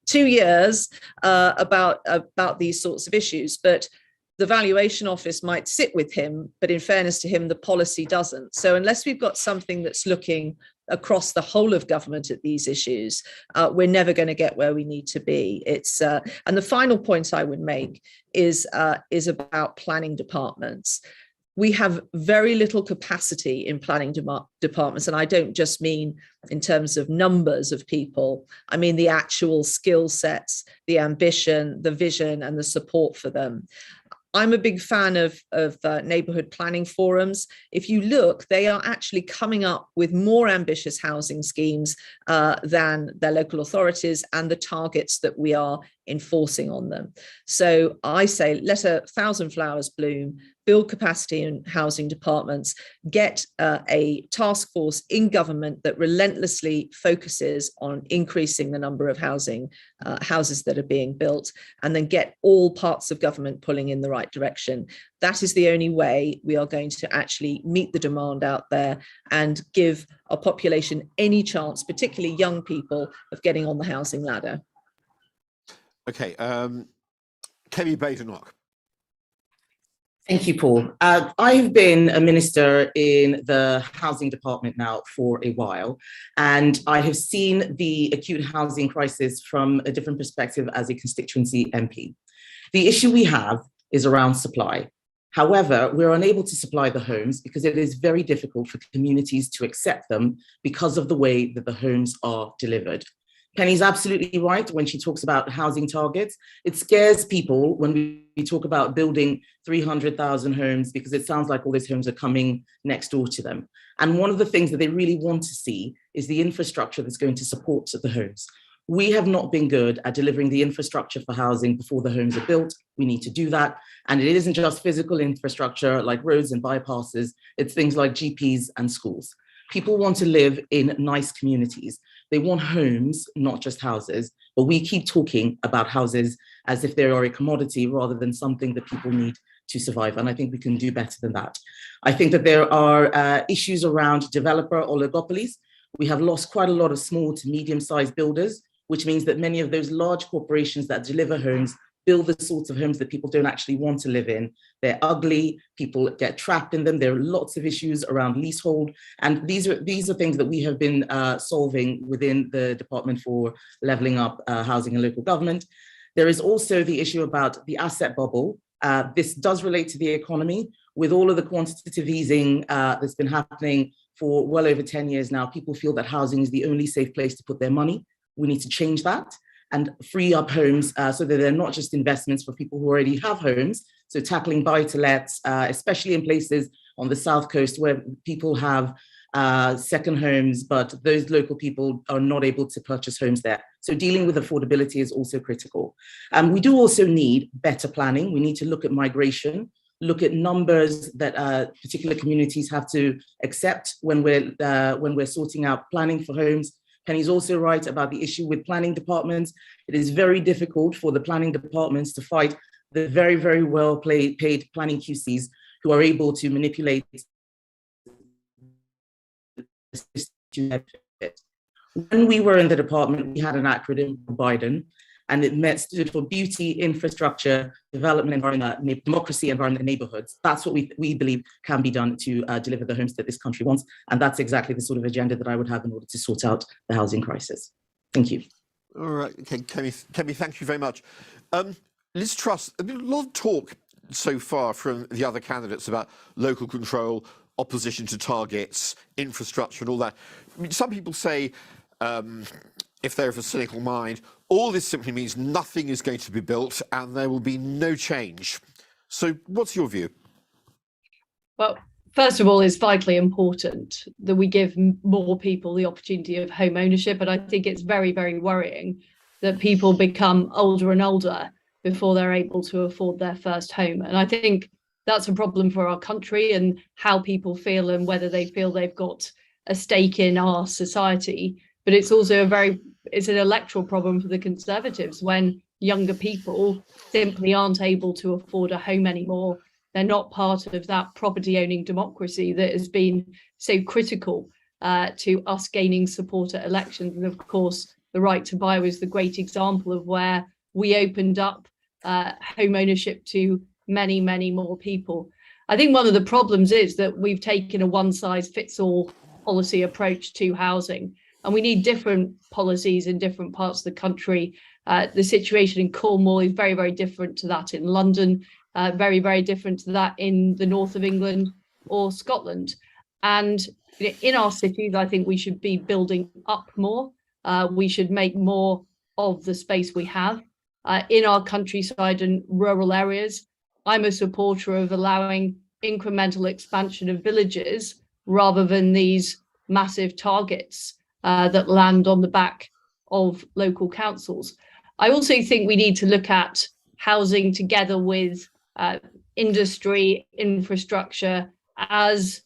E: 2 years about these sorts of issues. But the Valuation Office might sit with him, but in fairness to him, the policy doesn't. So unless we've got something that's looking across the whole of government at these issues, we're never going to get where we need to be. And the final point I would make is about planning departments. We have very little capacity in planning departments, and I don't just mean in terms of numbers of people. I mean the actual skill sets, the ambition, the vision, and the support for them. I'm a big fan of neighbourhood planning forums. If you look, they are actually coming up with more ambitious housing schemes than their local authorities and the targets that we are enforcing on them. So I say, let 1,000 flowers bloom, build capacity in housing departments, get a task force in government that relentlessly focuses on increasing the number of houses that are being built, and then get all parts of government pulling in the right direction. That is the only way we are going to actually meet the demand out there and give our population any chance, particularly young people, of getting on the housing ladder.
A: Okay, Kemi Badenoch.
D: Thank you, Paul. I've been a minister in the housing department now for a while, and I have seen the acute housing crisis from a different perspective as a constituency MP. The issue we have is around supply. However, we're unable to supply the homes because it is very difficult for communities to accept them because of the way that the homes are delivered. Penny's absolutely right when she talks about housing targets. It scares people when we talk about building 300,000 homes, because it sounds like all these homes are coming next door to them. And one of the things that they really want to see is the infrastructure that's going to support the homes. We have not been good at delivering the infrastructure for housing before the homes are built. We need to do that. And it isn't just physical infrastructure like roads and bypasses, it's things like GPs and schools. People want to live in nice communities. They want homes, not just houses, but we keep talking about houses as if they are a commodity rather than something that people need to survive. And I think we can do better than that. I think that there are issues around developer oligopolies. We have lost quite a lot of small to medium-sized builders, which means that many of those large corporations that deliver homes build the sorts of homes that people don't actually want to live in. They're ugly, people get trapped in them. There are lots of issues around leasehold. And these are things that we have been solving within the Department for Levelling Up Housing and Local Government. There is also the issue about the asset bubble. This does relate to the economy. With all of the quantitative easing that's been happening for well over 10 years now, people feel that housing is the only safe place to put their money. We need to change that and free up homes so that they're not just investments for people who already have homes. So tackling buy-to-lets, especially in places on the South Coast where people have second homes, but those local people are not able to purchase homes there. So dealing with affordability is also critical. We do also need better planning. We need to look at migration, look at numbers that particular communities have to accept when we're sorting out planning for homes. Penny's also right about the issue with planning departments. It is very difficult for the planning departments to fight the very, very well paid planning QCs who are able to manipulate the system. When we were in the department, we had an acronym, Biden, and it stood for beauty, infrastructure, development, environment, democracy, environment, and neighborhoods. That's what we believe can be done to deliver the homes that this country wants. And that's exactly the sort of agenda that I would have in order to sort out the housing crisis. Thank you.
A: All right, okay, Kemi, thank you very much. Liz Truss, a lot of talk so far from the other candidates about local control, opposition to targets, infrastructure and all that. I mean, some people say, if they're of a cynical mind, all this simply means nothing is going to be built and there will be no change. So what's your view?
B: Well, first of all, it's vitally important that we give more people the opportunity of home ownership. And I think it's very, very worrying that people become older and older before they're able to afford their first home. And I think that's a problem for our country and how people feel and whether they feel they've got a stake in our society. But it's also it's an electoral problem for the Conservatives when younger people simply aren't able to afford a home anymore. They're not part of that property owning democracy that has been so critical to us gaining support at elections. And of course, the right to buy was the great example of where we opened up home ownership to many, many more people. I think one of the problems is that we've taken a one size fits all policy approach to housing. And we need different policies in different parts of the country. The situation in Cornwall is very, very different to that in London, very, very different to that in the north of England or Scotland. And in our cities, I think we should be building up more. We should make more of the space we have. In our countryside and rural areas, I'm a supporter of allowing incremental expansion of villages rather than these massive targets that land on the back of local councils. I also think we need to look at housing together with industry, infrastructure as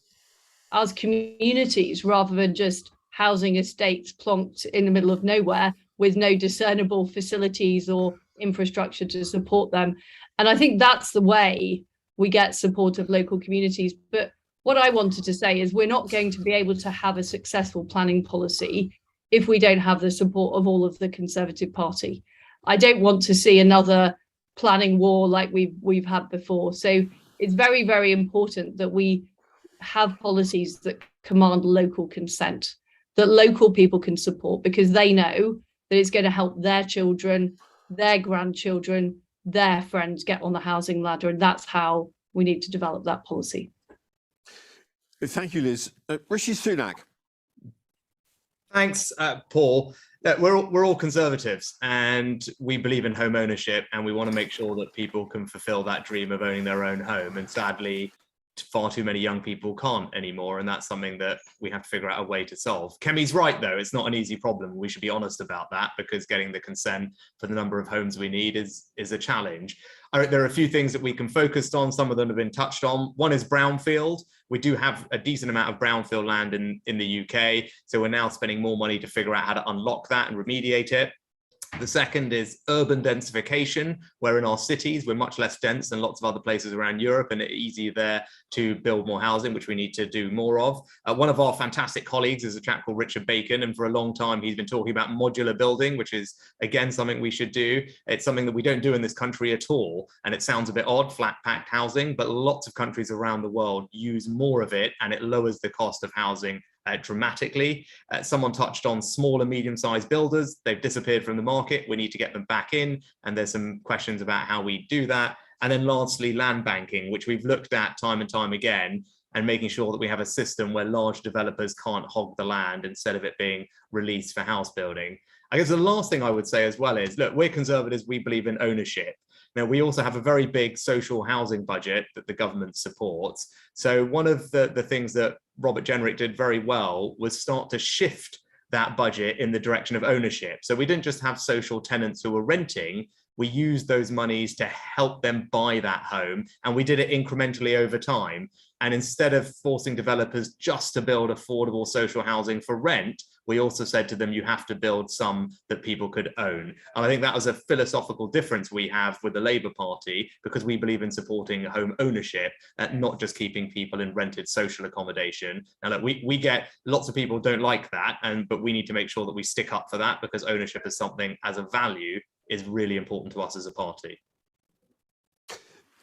B: communities rather than just housing estates plonked in the middle of nowhere with no discernible facilities or infrastructure to support them. And I think that's the way we get support of local communities. But what I wanted to say is we're not going to be able to have a successful planning policy if we don't have the support of all of the Conservative Party. I don't want to see another planning war like we've had before. So it's very, very important that we have policies that command local consent, that local people can support, because they know that it's going to help their children, their grandchildren, their friends get on the housing ladder. And that's how we need to develop that policy.
A: Thank you, Liz. Rishi Sunak.
F: Thanks, Paul. that we're all conservatives, and we believe in home ownership, and we want to make sure that people can fulfill that dream of owning their own home. And sadly, far too many young people can't anymore, and that's something that we have to figure out a way to solve. Kemi's right, though, it's not an easy problem. We should be honest about that, because getting the consent for the number of homes we need is a challenge. There are a few things that we can focus on. Some of them have been touched on. One is brownfield. We do have a decent amount of brownfield land in the UK, so we're now spending more money to figure out how to unlock that and remediate it. The second is urban densification, where in our cities, we're much less dense than lots of other places around Europe, and it's easier there to build more housing, which we need to do more of. One of our fantastic colleagues is a chap called Richard Bacon, and for a long time, he's been talking about modular building, which is, again, something we should do. It's something that we don't do in this country at all, and it sounds a bit odd, flat-packed housing, but lots of countries around the world use more of it, and it lowers the cost of housing dramatically. Someone touched on small and medium-sized builders. They've disappeared from the market. We need to get them back in, and there's some questions about how we do that. And then lastly, land banking, which we've looked at time and time again, and making sure that we have a system where large developers can't hog the land instead of it being released for house building. I guess the last thing I would say as well is, look, we're conservatives, we believe in ownership. Now, we also have a very big social housing budget that the government supports. So one of the things that Robert Jenrick did very well was start to shift that budget in the direction of ownership. So we didn't just have social tenants who were renting, we used those monies to help them buy that home, and we did it incrementally over time. And instead of forcing developers just to build affordable social housing for rent, we also said to them, you have to build some that people could own. And I think that was a philosophical difference we have with the Labour Party, because we believe in supporting home ownership, not just keeping people in rented social accommodation. And look, we get lots of people don't like that, but we need to make sure that we stick up for that, because ownership is something as a value is really important to us as a party.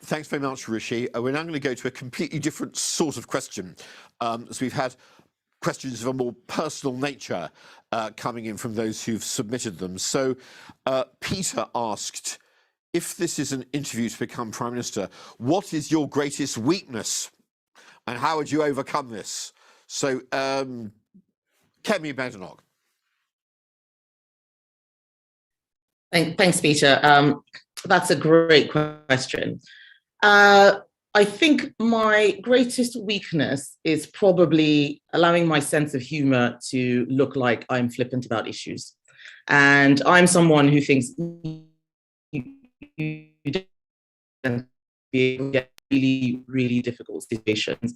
A: Thanks very much, Rishi. We're now going to go to a completely different sort of question. So we've had questions of a more personal nature coming in from those who've submitted them. So Peter asked, if this is an interview to become Prime Minister, what is your greatest weakness and how would you overcome this? So Kemi Badenoch.
D: Thanks, Peter. That's a great question. I think my greatest weakness is probably allowing my sense of humor to look like I'm flippant about issues. And I'm someone who thinks you don't be able to get really, really difficult situations.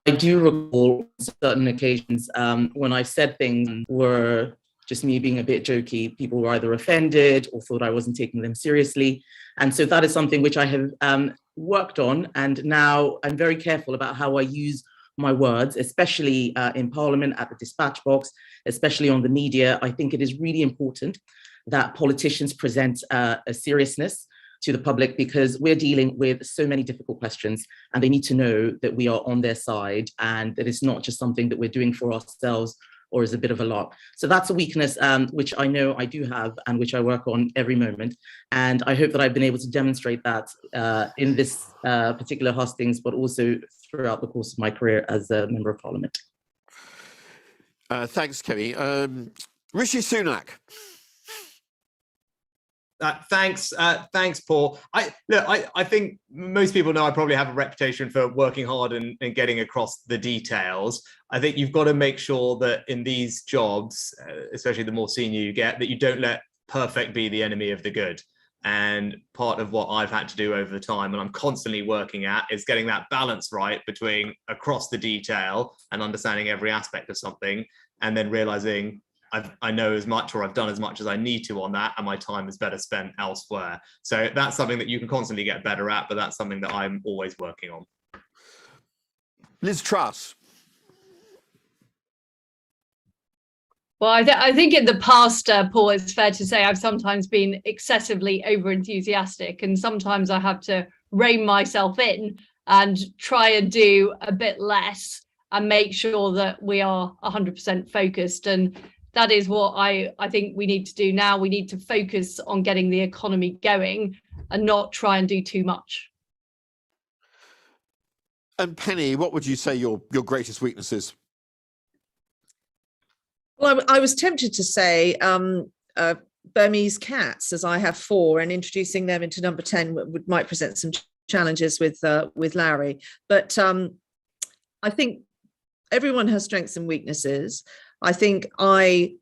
D: I do recall certain occasions when I said things were just me being a bit jokey, people were either offended or thought I wasn't taking them seriously. And so that is something which I have worked on. And now I'm very careful about how I use my words, especially in Parliament, at the dispatch box, especially on the media. I think it is really important that politicians present a seriousness to the public, because we're dealing with so many difficult questions, and they need to know that we are on their side and that it's not just something that we're doing for ourselves or as a bit of a lark. So that's a weakness which I know I do have and which I work on every moment. And I hope that I've been able to demonstrate that in this particular hustings, but also throughout the course of my career as a Member of Parliament.
A: Thanks, Kemi. Rishi Sunak.
F: Thanks, Paul. I think most people know I probably have a reputation for working hard and getting across the details. I think you've got to make sure that in these jobs, especially the more senior you get, that you don't let perfect be the enemy of the good. And part of what I've had to do over the time, and I'm constantly working at, is getting that balance right between across the detail and understanding every aspect of something, and then realizing I know as much, or I've done as much as I need to on that, and my time is better spent elsewhere. So that's something that you can constantly get better at, but that's something that I'm always working on.
A: Liz Truss.
B: Well, I think in the past, Paul, it's fair to say I've sometimes been excessively over-enthusiastic, and sometimes I have to rein myself in and try and do a bit less and make sure that we are 100% focused. And that is what I think we need to do now. We need to focus on getting the economy going and not try and do too much.
A: And Penny, what would you say your greatest weakness is?
E: Well, I was tempted to say Burmese cats, as I have 4, and introducing them into number 10 might present some challenges with Larry. But I think everyone has strengths and weaknesses. I think I've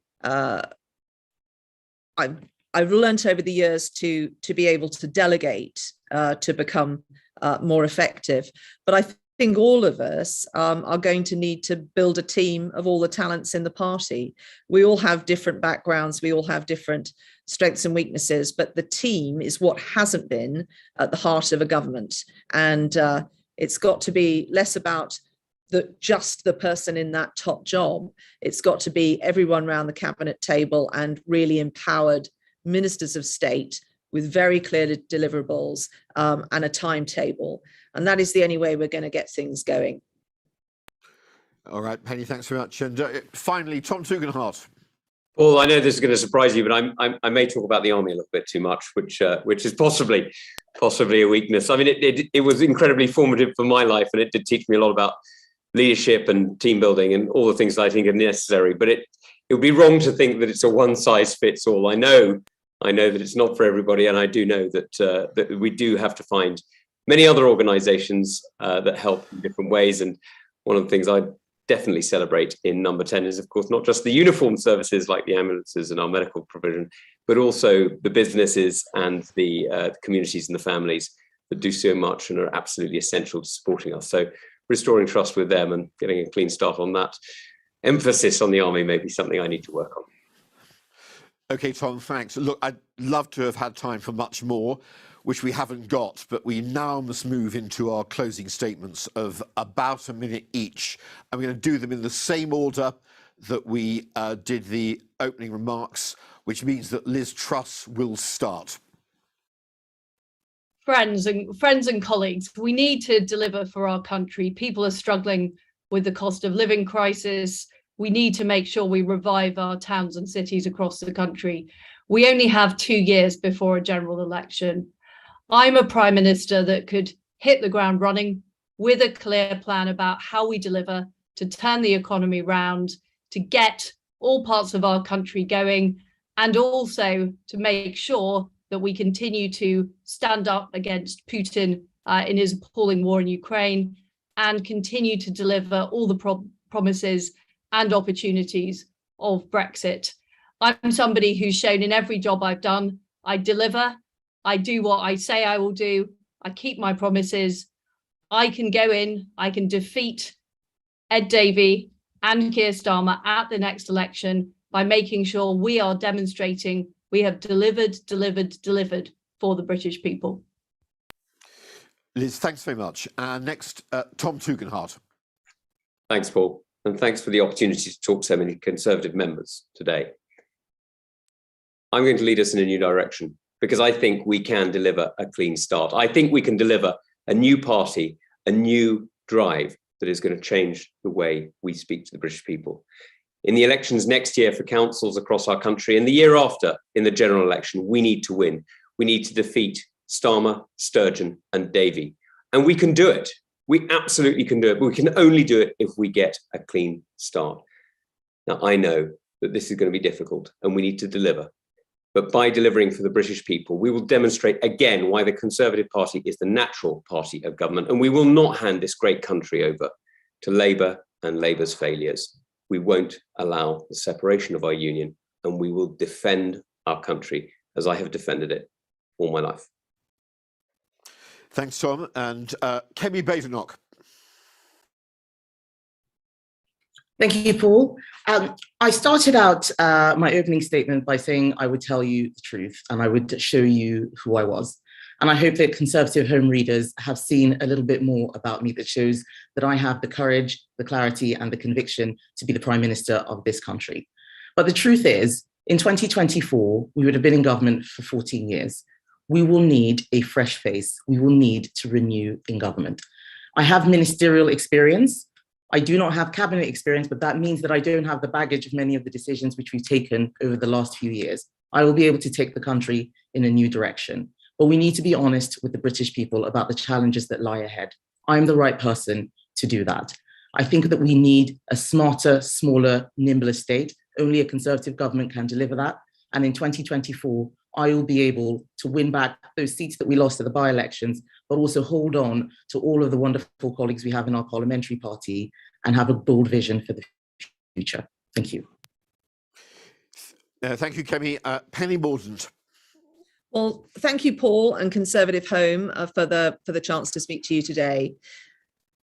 E: learned over the years to be able to delegate to become more effective. But I think all of us are going to need to build a team of all the talents in the party. We all have different backgrounds. We all have different strengths and weaknesses, but the team is what hasn't been at the heart of a government. And it's got to be less about just the person in that top job. It's got to be everyone around the cabinet table and really empowered ministers of state with very clear deliverables and a timetable. And that is the only way we're going to get things going.
A: All right, Penny, thanks very much. And finally, Tom Tugendhat.
C: Paul, I know this is going to surprise you, but I may talk about the army a little bit too much, which is possibly a weakness. I mean, it was incredibly formative for my life, and it did teach me a lot about leadership and team building and all the things that I think are necessary. But it would be wrong to think that it's a one size fits all. I know that it's not for everybody, and I do know that we do have to find many other organisations that help in different ways. And one of the things I definitely celebrate in number 10 is, of course, not just the uniform services like the ambulances and our medical provision, but also the businesses and the communities and the families that do so much and are absolutely essential to supporting us. So restoring trust with them and getting a clean start on that. Emphasis on the army may be something I need to work on.
A: Okay, Tom, thanks. Look, I'd love to have had time for much more, which we haven't got, but we now must move into our closing statements of about a minute each. I'm going to do them in the same order that we did the opening remarks, which means that Liz Truss will start.
B: Friends and colleagues, we need to deliver for our country. People are struggling with the cost of living crisis. We need to make sure we revive our towns and cities across the country. We only have 2 years before a general election. I'm a Prime Minister that could hit the ground running with a clear plan about how we deliver to turn the economy round, to get all parts of our country going, and also to make sure that we continue to stand up against Putin in his appalling war in Ukraine and continue to deliver all the promises and opportunities of Brexit. I'm somebody who's shown in every job I've done, I deliver, I do what I say I will do, I keep my promises. I can go in, I can defeat Ed Davey and Keir Starmer at the next election by making sure we are demonstrating we have delivered for the British people.
A: Liz, thanks very much. Next, Tom Tugendhat.
C: Thanks, Paul. And thanks for the opportunity to talk to so many Conservative members today. I'm going to lead us in a new direction because I think we can deliver a clean start. I think we can deliver a new party, a new drive that is going to change the way we speak to the British people. In the elections next year for councils across our country and the year after in the general election, we need to win. We need to defeat Starmer, Sturgeon and Davey. And we can do it. We absolutely can do it, but we can only do it if we get a clean start. Now, I know that this is going to be difficult and we need to deliver. But by delivering for the British people, we will demonstrate again why the Conservative Party is the natural party of government. And we will not hand this great country over to Labour and Labour's failures. We won't allow the separation of our union, and we will defend our country as I have defended it all my life.
A: Thanks, Tom. And Kemi Badenoch.
D: Thank you, Paul. I started out my opening statement by saying I would tell you the truth and I would show you who I was. And I hope that Conservative Home readers have seen a little bit more about me that shows that I have the courage, the clarity, and the conviction to be the Prime Minister of this country. But the truth is, in 2024, we would have been in government for 14 years. We will need a fresh face. We will need to renew in government. I have ministerial experience. I do not have cabinet experience, but that means that I don't have the baggage of many of the decisions which we've taken over the last few years. I will be able to take the country in a new direction. But we need to be honest with the British people about the challenges that lie ahead. I'm the right person to do that. I think that we need a smarter, smaller, nimbler state Only a Conservative government can deliver that. And in 2024, I will be able to win back those seats that we lost at the by-elections, but also hold on to all of the wonderful colleagues we have in our parliamentary party and have a bold vision for the future. Thank you.
A: Thank you, Kemi. Penny Mordaunt.
E: Well, thank you, Paul and Conservative Home, for the chance to speak to you today.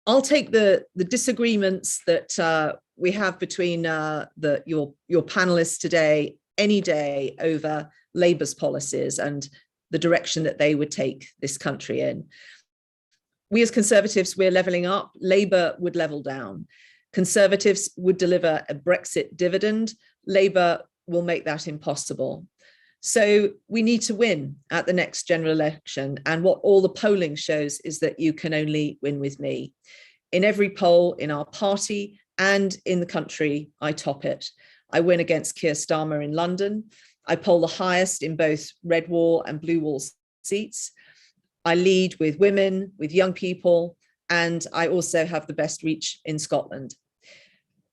E: I'll take the disagreements that we have between your panelists today any day over Labour's policies and the direction that they would take this country in. We as Conservatives, we're levelling up. Labour would level down. Conservatives would deliver a Brexit dividend. Labour will make that impossible. So we need to win at the next general election. And what all the polling shows is that you can only win with me. In every poll in our party and in the country, I top it. I win against Keir Starmer in London. I poll the highest in both red wall and blue wall seats. I lead with women, with young people, and I also have the best reach in Scotland.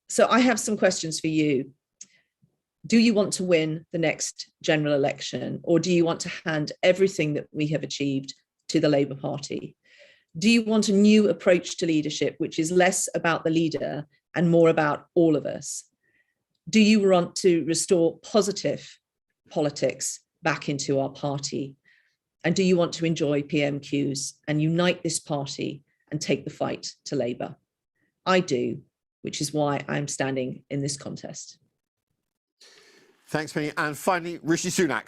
E: So I have some questions for you. Do you want to win the next general election, or do you want to hand everything that we have achieved to the Labour Party? Do you want a new approach to leadership, which is less about the leader and more about all of us? Do you want to restore positive politics back into our party? And do you want to enjoy PMQs and unite this party and take the fight to Labour? I do, which is why I'm standing in this contest.
A: Thanks, Penny. And finally, Rishi Sunak.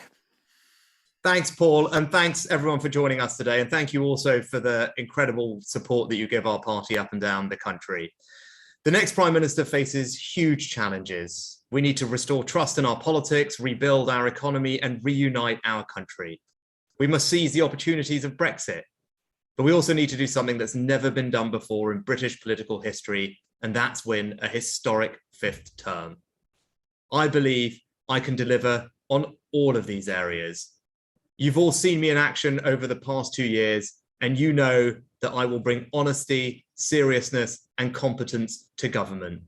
F: Thanks, Paul, and thanks everyone for joining us today. And thank you also for the incredible support that you give our party up and down the country. The next Prime Minister faces huge challenges. We need to restore trust in our politics, rebuild our economy, and reunite our country. We must seize the opportunities of Brexit, but we also need to do something that's never been done before in British political history, and that's win a historic fifth term. I believe I can deliver on all of these areas. You've all seen me in action over the past 2 years, and you know that I will bring honesty, seriousness, and competence to government.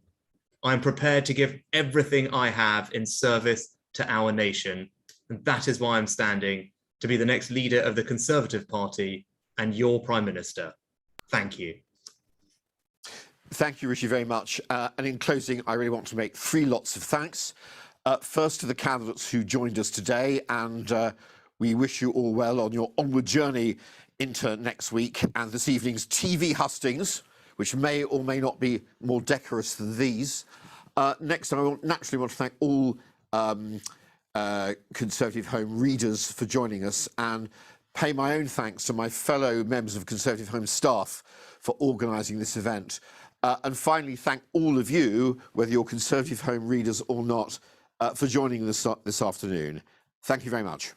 F: I'm prepared to give everything I have in service to our nation, and that is why I'm standing to be the next leader of the Conservative Party and your Prime Minister. Thank you.
A: Thank you, Rishi, very much. And in closing, I really want to make 3 lots of thanks. First to the candidates who joined us today, and we wish you all well on your onward journey into next week and this evening's TV hustings, which may or may not be more decorous than these. Next, I naturally want to thank all Conservative Home readers for joining us, and pay my own thanks to my fellow members of Conservative Home staff for organising this event. And finally, thank all of you, whether you're Conservative Home readers or not, for joining us this afternoon. Thank you very much.